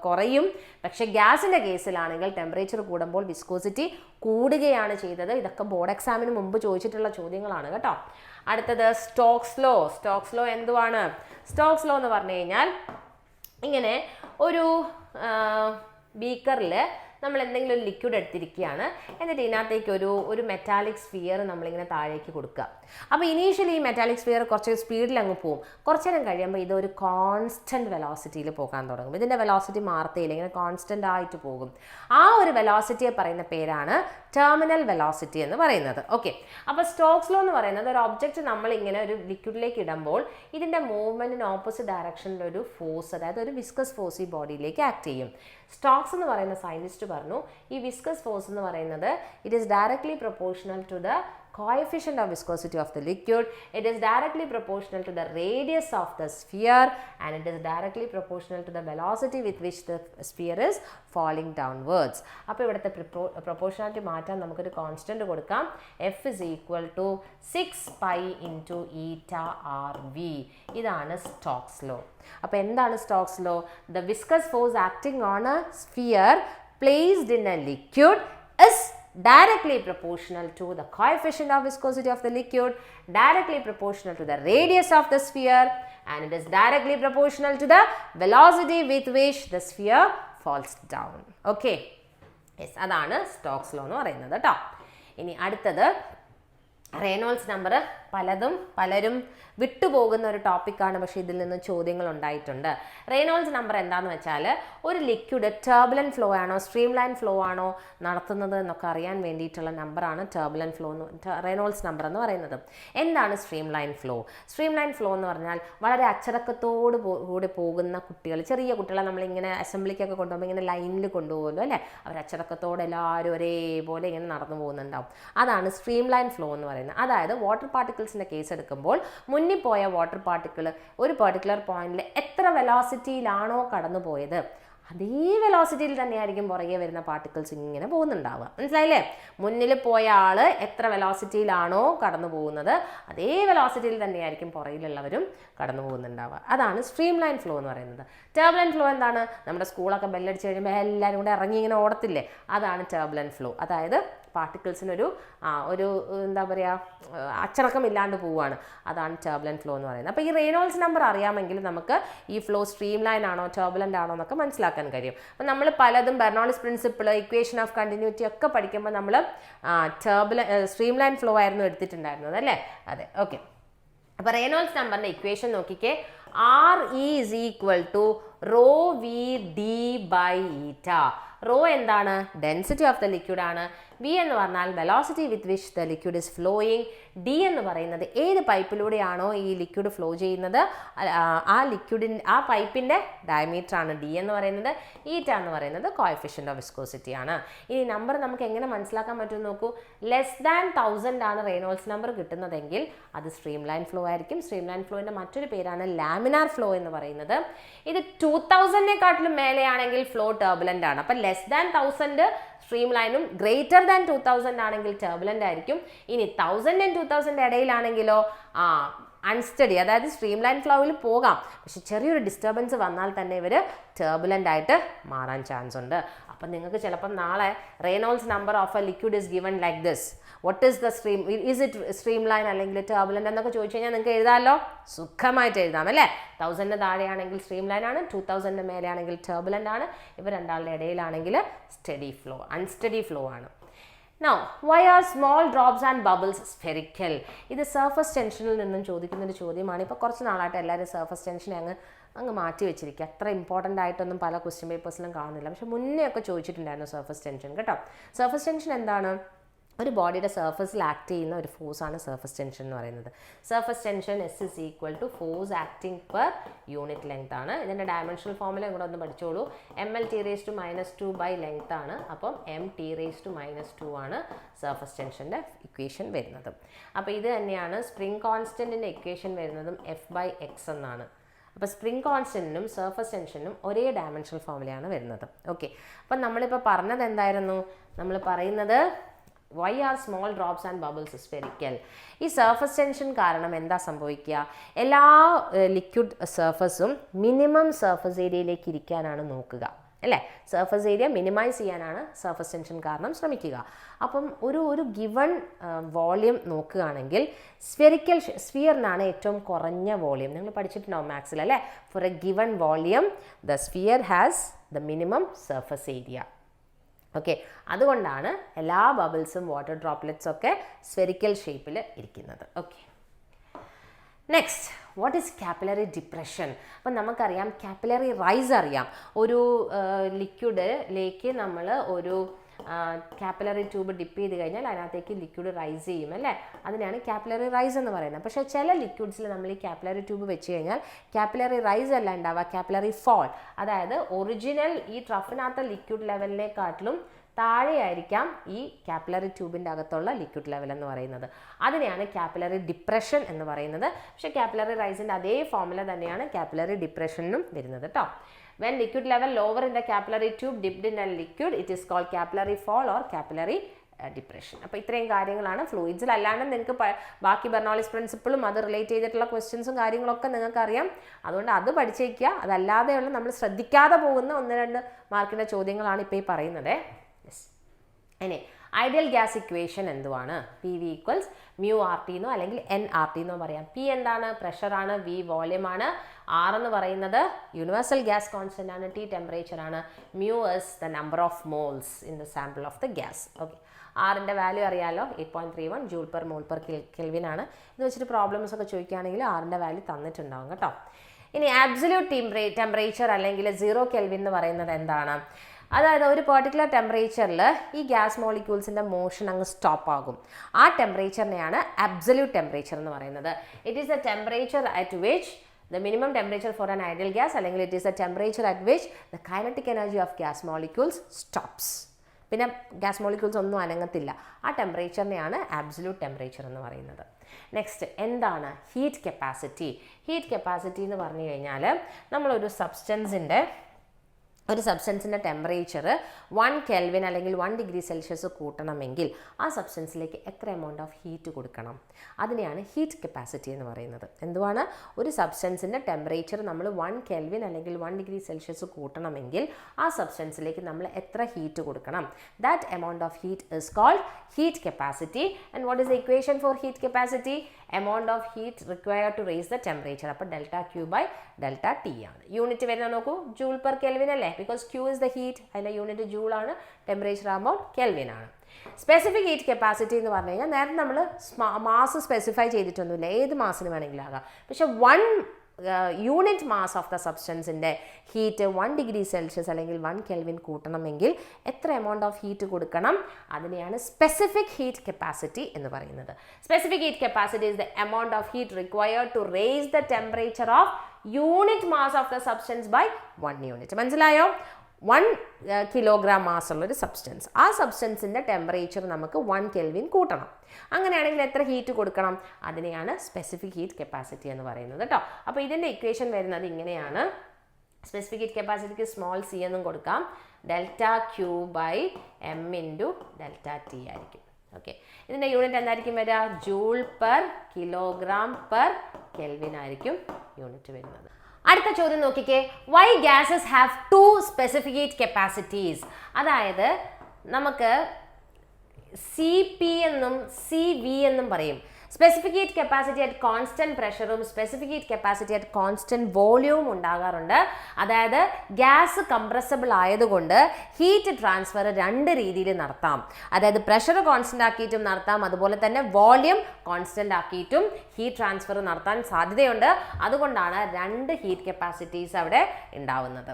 കുറയും. പക്ഷേ ഗ്യാസിൻ്റെ കേസിലാണെങ്കിൽ temperature കൂടുമ്പോൾ വിസ്കോസിറ്റി കൂടുകയാണ് ചെയ്തത്. ഇതൊക്കെ ബോർഡ് എക്സാമിന് മുമ്പ് ചോദിച്ചിട്ടുള്ള ചോദ്യങ്ങളാണ് കേട്ടോ. അടുത്തത് സ്റ്റോക്സ് ലോ. സ്റ്റോക്സ് ലോ എന്തുവാണ്? സ്റ്റോക്സ് ലോ എന്ന് പറഞ്ഞു കഴിഞ്ഞാൽ ഇങ്ങനെ ഒരു ബീക്കറിൽ നമ്മൾ എന്തെങ്കിലും ഒരു ലിക്വിഡ് എടുത്തിരിക്കുകയാണ്. എന്നിട്ട് ഇതിനകത്തേക്ക് ഒരു മെറ്റാലിക് സ്ഫിയർ നമ്മളിങ്ങനെ താഴേക്ക് കൊടുക്കുക. അപ്പോൾ ഇനീഷ്യലി ഈ മെറ്റാലിക് സ്ഫിയർ കുറച്ച് സ്പീഡിൽ അങ്ങ് പോകും. കുറച്ച് നേരം കഴിയുമ്പോൾ ഇതൊരു കോൺസ്റ്റൻറ്റ് വെലോസിറ്റിയിൽ പോകാൻ തുടങ്ങും. ഇതിൻ്റെ വെലോസിറ്റി മാറത്തേയില്ല, ഇങ്ങനെ കോൺസ്റ്റൻ്റ് ആയിട്ട് പോകും. ആ ഒരു വെലോസിറ്റിയെ പറയുന്ന പേരാണ് ടെർമിനൽ വെലോസിറ്റി എന്ന് പറയുന്നത്. ഓക്കെ, അപ്പോൾ സ്റ്റോക്സ് ലോ എന്ന് പറയുന്നത് ഒരു ഒബ്ജക്റ്റ് നമ്മളിങ്ങനെ ഒരു ലിക്വിഡിലേക്ക് ഇടുമ്പോൾ ഇതിൻ്റെ മൂവ്മെൻറ്റിന് ഓപ്പോസിറ്റ് ഡയറക്ഷനിൽ ഒരു ഫോഴ്സ്, അതായത് ഒരു വിസ്കസ് ഫോഴ്സ് ഈ ബോഡിയിലേക്ക് ആക്ട് ചെയ്യും. സ്റ്റോക്സ് എന്ന് പറയുന്ന സയൻറ്റിസ്റ്റ് പറഞ്ഞു ഈ വിസ്കസ് ഫോഴ്സ് എന്ന് പറയുന്നത് it is directly proportional to the coefficient of viscosity of the liquid. It is directly proportional to the radius of the sphere and it is directly proportional to the velocity with which the sphere is falling downwards. അപ്പോൾ ഇവിടുത്തെ proportionality മാറ്റാൻ നമുക്കൊരു constant കൊടുക്കാം. F is equal to 6 pi into eta RV. ഇതാണ് Stokes law. അപ്പോൾ എന്താണ് Stokes law? The viscous force acting on a sphere placed in a liquid is directly proportional to the coefficient of viscosity of the liquid, directly proportional to the radius of the sphere, and it is directly proportional to the velocity with which the sphere falls down. Okay, yes, അതാണ് Stokes law എന്ന് പറയുന്നത് കേട്ടോ. ഇനി അടുത്തത് Reynolds number. പലരും വിട്ടുപോകുന്ന ഒരു ടോപ്പിക്കാണ്, പക്ഷേ ഇതിൽ നിന്ന് ചോദ്യങ്ങൾ ഉണ്ടായിട്ടുണ്ട്. റെയ്നോൾഡ്സ് നമ്പർ എന്താണെന്ന് വെച്ചാൽ ഒരു ലിക്വിഡ് ടർബുലൻറ്റ് ഫ്ലോ ആണോ സ്ട്രീം ലൈൻ ഫ്ലോ ആണോ നടത്തുന്നത് എന്നൊക്കെ അറിയാൻ വേണ്ടിയിട്ടുള്ള നമ്പറാണ് ടർബുലൻറ്റ് ഫ്ലോ റെയ്നോൾഡ്സ് നമ്പർ എന്ന് പറയുന്നത്. എന്താണ് stream line flow? Stream line flow എന്ന് പറഞ്ഞാൽ വളരെ അച്ചടക്കത്തോട് കൂടി പോകുന്ന കുട്ടികൾ, ചെറിയ കുട്ടികളെ നമ്മളിങ്ങനെ അസംബ്ലിക്കൊക്കെ കൊണ്ടുപോകുമ്പോൾ ഇങ്ങനെ ലൈനിൽ കൊണ്ടുപോകുമല്ലോ അല്ലേ, അവർ അച്ചടക്കത്തോടെ എല്ലാവരും ഒരേപോലെ ഇങ്ങനെ നടന്നു പോകുന്നുണ്ടാവും. അതാണ് സ്ട്രീം ലൈൻ ഫ്ലോ എന്ന് പറയുന്നത്. അതായത് വാട്ടർ പാർട്ടിക്കിൾസിൻ്റെ കേസ് എടുക്കുമ്പോൾ മുന്നിൽ പോയ വാട്ടർ പാർട്ടിക്കിൾ ഒരു പെർട്ടിക്കുലർ പോയിന്റിൽ എത്ര വെലോസിറ്റിയിലാണോ കടന്നു പോയത് അതേ വെലോസിറ്റിയിൽ തന്നെയായിരിക്കും പുറകെ വരുന്ന പാർട്ടിക്കിൾസ് ഇങ്ങനെ പോകുന്നുണ്ടാവുക. മനസ്സിലായില്ലേ? മുന്നിൽ പോയ ആൾ എത്ര വെലോസിറ്റിയിലാണോ കടന്നു പോകുന്നത് അതേ വെലോസിറ്റിയിൽ തന്നെയായിരിക്കും പുറകിലുള്ളവരും കടന്നു പോകുന്നുണ്ടാവുക. അതാണ് സ്ട്രീം ലൈൻ ഫ്ലോ എന്ന് പറയുന്നത്. ടർബുലൻറ്റ് ഫ്ലോ എന്താണ്? നമ്മുടെ സ്കൂളൊക്കെ ബെല്ലടിച്ച് കഴിയുമ്പോൾ എല്ലാവരും കൂടെ ഇറങ്ങി ഇങ്ങനെ ഓടത്തില്ലേ, അതാണ് ടർബുലൻറ്റ് ഫ്ലോ. അതായത് പാർട്ടിക്കിൾസിനൊരു എന്താ പറയുക അച്ചടക്കമില്ലാണ്ട് പോവുകയാണ്, അതാണ് ടർബുലൻറ്റ് ഫ്ലോ എന്ന് പറയുന്നത്. അപ്പോൾ ഈ റെയ്നോൾഡ്സ് നമ്പർ അറിയാമെങ്കിൽ നമുക്ക് ഈ ഫ്ലോ സ്ട്രീം ലൈൻ ആണോ ടർബുലൻ്റ് ആണോ എന്നൊക്കെ മനസ്സിലാക്കാൻ കഴിയും. അപ്പോൾ നമ്മൾ പലതും Bernoulli's principle, equation of continuity ഒക്കെ പഠിക്കുമ്പോൾ നമ്മൾ സ്ട്രീം ലൈൻ ഫ്ലോ ആയിരുന്നു എടുത്തിട്ടുണ്ടായിരുന്നത് അല്ലേ? അതെ, ഓക്കെ. അപ്പോൾ റെയ്നോൾഡ്സ് നമ്പറിൻ്റെ ഇക്വേഷൻ നോക്കിക്കേ. RE is equal to rho VD by eta. Rho എന്താണ്? ഡെൻസിറ്റി ഓഫ് ദ ലിക്വിഡ് ആണ്. വി എന്ന് പറഞ്ഞാൽ velocity with which the liquid is flowing. D എന്ന് പറയുന്നത് ഏത് പൈപ്പിലൂടെയാണോ ഈ ലിക്വിഡ് ഫ്ലോ ചെയ്യുന്നത് ആ പൈപ്പിൻ്റെ ഡയമീറ്റർ ആണ് ഡി എന്ന് പറയുന്നത്. ഈറ്റ എന്ന് പറയുന്നത് കോഎഫിഷ്യന്റ് ഓഫ് വിസ്കോസിറ്റി ആണ്. ഈ നമ്പർ നമുക്ക് എങ്ങനെ മനസ്സിലാക്കാൻ പറ്റുമെന്ന് നോക്കൂ. ലെസ് ദാൻ 1000 ആണ് റെയ്നോൾഡ്സ് നമ്പർ കിട്ടുന്നതെങ്കിൽ അത് സ്ട്രീം ലൈൻ ഫ്ലോ ആയിരിക്കും. സ്ട്രീം ലൈൻ ഫ്ലോയുടെ മറ്റൊരു പേരാണ് ലാമിനാർ ഫ്ലോ എന്ന് പറയുന്നത്. ഇത് 2000-നെക്കാട്ടിലും മേലെയാണെങ്കിൽ ഫ്ലോ ടർബുലൻ്റ് ആണ്. അപ്പം ലെസ് ദാൻ 1000 സ്ട്രീം ലൈനും ഗ്രേറ്റർ ദാൻ 2000 ആണെങ്കിൽ ടർബുലൻ്റ് ആയിരിക്കും. ഇനി 1000 and 2000 ഇടയിലാണെങ്കിലോ അൺസ്റ്റഡി, അതായത് സ്ട്രീം ലൈൻ ഫ്ലോയിൽ പോകാം, പക്ഷെ ചെറിയൊരു ഡിസ്റ്റർബൻസ് വന്നാൽ തന്നെ ഇവർ ടർബുലൻ്റ് ആയിട്ട് മാറാൻ ചാൻസ് ഉണ്ട്. അപ്പം നിങ്ങൾക്ക് ചിലപ്പം നാളെ Reynolds number of A liquid is given like this, what is the stream, is it stream line അല്ലെങ്കിൽ ടർബുലൻ്റ് എന്നൊക്കെ ചോദിച്ചു കഴിഞ്ഞാൽ നിങ്ങൾക്ക് എഴുതാമല്ലോ, സുഖമായിട്ട് എഴുതാം അല്ലേ. 1000 താഴെയാണെങ്കിൽ സ്ട്രീം ലൈൻ ആണ്, 2000 മേലെയാണെങ്കിൽ ടർബുലൻ്റ് ആണ്, ഇവ രണ്ടാളുടെ ഇടയിലാണെങ്കിൽ സ്റ്റഡി ഫ്ലോ, അൺസ്റ്റഡി ഫ്ലോ ആണ്. Now, why are small drops and bubbles spherical? ഇത് സർഫസ് ടെൻഷനിൽ നിന്നും ചോദിക്കുന്നൊരു ചോദ്യമാണ്. ഇപ്പോൾ കുറച്ച് നാളായിട്ട് എല്ലാവരും സർഫസ് ടെൻഷനെ അങ്ങ് മാറ്റി വെച്ചിരിക്കുക. അത്ര ഇമ്പോർട്ടൻ്റ് ആയിട്ടൊന്നും പല ക്വസ്റ്റ്യൻ പേപ്പേഴ്സിലും കാണുന്നില്ല. പക്ഷെ മുന്നേ ഒക്കെ ചോദിച്ചിട്ടുണ്ടായിരുന്നു സർഫസ് ടെൻഷൻ കേട്ടോ. സർഫസ് ടെൻഷൻ എന്താണ്? ഒരു ബോഡിയുടെ സർഫസിൽ ആക്ട് ചെയ്യുന്ന ഒരു ഫോഴ്സാണ് സർഫസ് ടെൻഷൻ എന്ന് പറയുന്നത്. Surface tension S is equal to force acting per unit length ആണ്. ഇതിൻ്റെ ഡയമെൻഷണൽ ഫോർമുല കൂടെ ഒന്ന് പഠിച്ചോളൂ. ml(T)-2 ബൈ ലെങ്ത് ആണ്. അപ്പം m(T)-2 ആണ് സർഫസ് ടെൻഷൻ്റെ ഇക്വേഷൻ വരുന്നത്. അപ്പോൾ ഇത് തന്നെയാണ് സ്പ്രിംഗ് കോൺസ്റ്റൻറ്റിൻ്റെ ഇക്വേഷൻ വരുന്നതും F/x എന്നാണ്. അപ്പോൾ സ്പ്രിംഗ് കോൺസ്റ്റൻറ്റിനും സർഫസ് ടെൻഷനും ഒരേ ഡയമെൻഷണൽ ഫോർമുലയാണ് വരുന്നത്. ഓക്കെ, അപ്പം നമ്മളിപ്പോൾ പറഞ്ഞത് എന്തായിരുന്നു? നമ്മൾ പറയുന്നത് why are small drops and bubbles spherical? ഈ സർഫസ് ടെൻഷൻ കാരണം എന്താ സംഭവിക്കുക? എല്ലാ ലിക്വിഡ് സർഫസും മിനിമം സർഫസ് ഏരിയയിലേക്ക് ഇരിക്കാനാണ് നോക്കുക അല്ലേ. സർഫസ് ഏരിയ മിനിമൈസ് ചെയ്യാനാണ് സർഫസ് ടെൻഷൻ കാരണം ശ്രമിക്കുക. അപ്പം ഒരു ഗിവൺ വോളിയം നോക്കുകയാണെങ്കിൽ സ്ഫിയറിനാണ് ഏറ്റവും കുറഞ്ഞ വോളിയം. നിങ്ങൾ പഠിച്ചിട്ടുണ്ടാവും മാത്സിൽ അല്ലേ. For a given volume the sphere has the minimum surface area. Okay, അതുകൊണ്ടാണ് എല്ലാ ബബിൾസും വാട്ടർ ഡ്രോപ്ലെറ്റ്സും ഒക്കെ സ്ഫെറിക്കൽ ഷേപ്പിൽ ഇരിക്കുന്നത്. Okay, next, what is capillary depression? അപ്പം നമുക്കറിയാം കാപ്പിലറി റൈസ് അറിയാം. ഒരു ലിക്വിഡിലേക്ക് നമ്മൾ ഒരു കാപ്പിലറി ട്യൂബ് ഡിപ്പ് ചെയ്ത് കഴിഞ്ഞാൽ അതിനകത്തേക്ക് ലിക്വിഡ് റൈസ് ചെയ്യും അല്ലേ. അതിനാണ് കാപ്പിലറി റൈസ് എന്ന് പറയുന്നത്. പക്ഷേ ചില ലിക്വിഡ്സിൽ നമ്മൾ ഈ കാപ്പിലറി ട്യൂബ് വെച്ച് കഴിഞ്ഞാൽ കാപ്പിലറി റൈസ് അല്ല ഉണ്ടാവുക, കാപ്പിലറി ഫോൾ. അതായത് ഒറിജിനൽ ഈ ട്രഫിനകത്ത് ലിക്വിഡ് ലെവലിനെക്കാട്ടിലും താഴെയായിരിക്കാം ഈ കാപ്പിലറി ട്യൂബിൻ്റെ അകത്തുള്ള ലിക്വിഡ് ലെവൽ എന്ന് പറയുന്നത്. അതിനെയാണ് കാപ്പിലറി ഡിപ്രഷൻ എന്ന് പറയുന്നത്. പക്ഷേ കാപ്പിലറി റൈസിൻ്റെ അതേ ഫോർമുല തന്നെയാണ് കാപ്പിലറി ഡിപ്രഷനും വരുന്നത് കേട്ടോ. When liquid level lower in the capillary tube dipped in a liquid, it is called capillary fall or capillary depression. അപ്പോൾ ഇത്രയും കാര്യങ്ങളാണ് ഫ്ലൂയിഡ്സിൽ. അല്ലാണ്ട് നിങ്ങൾക്ക് ബാക്കി ബെർണോളിസ് പ്രിൻസിപ്പിളും അത് റിലേറ്റ് ചെയ്തിട്ടുള്ള ക്വസ്റ്റ്യൻസും കാര്യങ്ങളൊക്കെ നിങ്ങൾക്ക് അറിയാം. അതുകൊണ്ട് അത് പഠിച്ചേക്കുക. അതല്ലാതെയുള്ള നമ്മൾ ശ്രദ്ധിക്കാതെ പോകുന്ന 1-2 മാർക്കിൻ്റെ ചോദ്യങ്ങളാണ് ഇപ്പോൾ ഈ പറയുന്നത്. ഇനി ഐഡിയൽ ഗ്യാസ് ഇക്വേഷൻ എന്തുവാണ്? PV ഈക്വൽസ് μRT എന്നോ അല്ലെങ്കിൽ nRT എന്നോ പറയാം. P എന്താണ്? പ്രഷറാണ്. V വോളിയമാണ്. R എന്ന് പറയുന്നത് യൂണിവേഴ്സൽ ഗ്യാസ് കോൺസ്റ്റന്റ് ആണ്. T ടെമ്പറേച്ചർ ആണ്. mu is the number of moles in the sample of the gas. Okay, ആറിൻ്റെ വാല്യൂ അറിയാമല്ലോ, 8.31 joule per mole per kelvin ആണ്. ഇത് വെച്ചിട്ട് പ്രോബ്ലംസ് ഒക്കെ ചോദിക്കുകയാണെങ്കിൽ ആറിൻ്റെ വാല്യൂ തന്നിട്ടുണ്ടാവും കേട്ടോ. ഇനി ആബ്സല്യൂട്ട് ടെമ്പറേച്ചർ അല്ലെങ്കിൽ 0 കെൽവിൻ എന്ന് പറയുന്നത് എന്താണ്? അതായത് ഒരു പെർട്ടിക്കുലർ ടെമ്പറേച്ചറിൽ ഈ ഗ്യാസ് മോളിക്യൂൾസിൻ്റെ മോഷൻ അങ്ങ് സ്റ്റോപ്പ് ആകും. ആ ടെമ്പറേച്ചറിനെയാണ് അബ്സല്യൂട്ട് ടെമ്പറേച്ചർ എന്ന് പറയുന്നത്. It is A temperature at which the minimum temperature for an ideal gas അല്ലെങ്കിൽ it is the temperature at which the kinetic energy of gas molecules stops. പിന്നെ gas molecules ഒന്നും അനങ്ങത്തില്ല. ആ ടെമ്പറേച്ചറിനെയാണ് absolute temperature എന്ന് പറയുന്നത്. Next, എന്താണ് heat capacity? Heat capacity എന്ന് പറഞ്ഞു കഴിഞ്ഞാൽ നമ്മളൊരു സബ്സ്റ്റൻസിൻ്റെ ടെമ്പറേച്ചർ 1 കെൽവിൻ അല്ലെങ്കിൽ 1 ഡിഗ്രി സെൽഷ്യസ് കൂട്ടണമെങ്കിൽ ആ സബ്സ്റ്റൻസിലേക്ക് എത്ര എമൗണ്ട് ഓഫ് ഹീറ്റ് കൊടുക്കണം? അതിനെയാണ് ഹീറ്റ് കപ്പാസിറ്റി എന്ന് പറയുന്നത്. എന്തുവാണ്? ഒരു സബ്സ്റ്റൻസിൻ്റെ ടെമ്പറേച്ചർ നമ്മൾ 1 കെൽവിൻ അല്ലെങ്കിൽ 1 ഡിഗ്രി സെൽഷ്യസ് കൂട്ടണമെങ്കിൽ ആ സബ്സ്റ്റൻസിലേക്ക് നമ്മൾ എത്ര ഹീറ്റ് കൊടുക്കണം? That amount of heat is called heat capacity. And what is the equation for heat capacity? Amount of heat required to raise the temperature. അപ്പോൾ ΔQ/ΔT ആണ്. യൂണിറ്റ് വരുന്നത് നോക്കൂ, ജൂൾ പെർ കെൽവിൻ അല്ലേ. Because Q is the heat, അതിൻ്റെ unit joule ആണ്. Temperature ആകുമ്പോൾ kelvin ആണ്. Specific heat capacity എന്ന് പറഞ്ഞു കഴിഞ്ഞാൽ നേരത്തെ നമ്മൾ മാസ് സ്പെസിഫൈ ചെയ്തിട്ടൊന്നുമില്ല, ഏത് മാസിന് വേണമെങ്കിലും ആകാം. പക്ഷെ 1 യൂണിറ്റ് മാസ് ഓഫ് ദ സബ്സ്റ്റൻസിൻ്റെ ഹീറ്റ് 1 ഡിഗ്രി സെൽഷ്യസ് അല്ലെങ്കിൽ 1 കെൽവിൻ കൂട്ടണമെങ്കിൽ എത്ര എമൗണ്ട് ഓഫ് ഹീറ്റ് കൊടുക്കണം? അതിനെയാണ് സ്പെസിഫിക് ഹീറ്റ് കപ്പാസിറ്റി എന്ന് പറയുന്നത്. Specific heat capacity is the amount of heat required to raise the temperature of unit mass of the substance by 1 unit. മനസ്സിലായോ? 1 kilogram mass ഉള്ളൊരു substance, ആ സബ്സ്റ്റൻസിൻ്റെ temperature നമുക്ക് 1 kelvin കൂട്ടണം. അങ്ങനെയാണെങ്കിൽ എത്ര ഹീറ്റ് കൊടുക്കണം? അതിനെയാണ് സ്പെസിഫിക് ഹീറ്റ് കപ്പാസിറ്റി എന്ന് പറയുന്നത് കേട്ടോ. അപ്പോൾ ഇതിൻ്റെ ഇക്വേഷൻ വരുന്നത് ഇങ്ങനെയാണ്. സ്പെസിഫിക് ഹീറ്റ് കപ്പാസിറ്റിക്ക് സ്മോൾ c എന്നും കൊടുക്കാം. ΔQ/m×ΔT ആയിരിക്കും. ഓക്കെ, ഇതിൻ്റെ യൂണിറ്റ് എന്തായിരിക്കും വരിക? Joule per kilogram per kelvin ആയിരിക്കും യൂണിറ്റ് വരുന്നത്. അടുത്ത ചോദ്യം നോക്കിക്കേ, why gases have two specific capacities. അതായത് നമുക്ക് CP എന്നും CV എന്നും പറയും. സ്പെസിഫിക് കപ്പാസിറ്റി അറ്റ് കോൺസ്റ്റന്റ് പ്രഷറും സ്പെസിഫിക് കപ്പാസിറ്റി അറ്റ് കോൺസ്റ്റന്റ് വോള്യൂവും ഉണ്ടാകാറുണ്ട്. അതായത് ഗ്യാസ് കംപ്രസബിൾ ആയതുകൊണ്ട് ഹീറ്റ് ട്രാൻസ്ഫർ രണ്ട് രീതിയിൽ നടത്താം. അതായത് പ്രഷർ കോൺസ്റ്റന്റ് ആക്കിയിട്ടും നടത്താം, അതുപോലെ തന്നെ വോള്യൂം കോൺസ്റ്റന്റ് ആക്കിയിട്ടും ഹീറ്റ് ട്രാൻസ്ഫർ നടത്താൻ സാധ്യതയുണ്ട്. അതുകൊണ്ടാണ് രണ്ട് ഹീറ്റ് കപ്പാസിറ്റീസ് അവിടെ ഉണ്ടാവുന്നത്.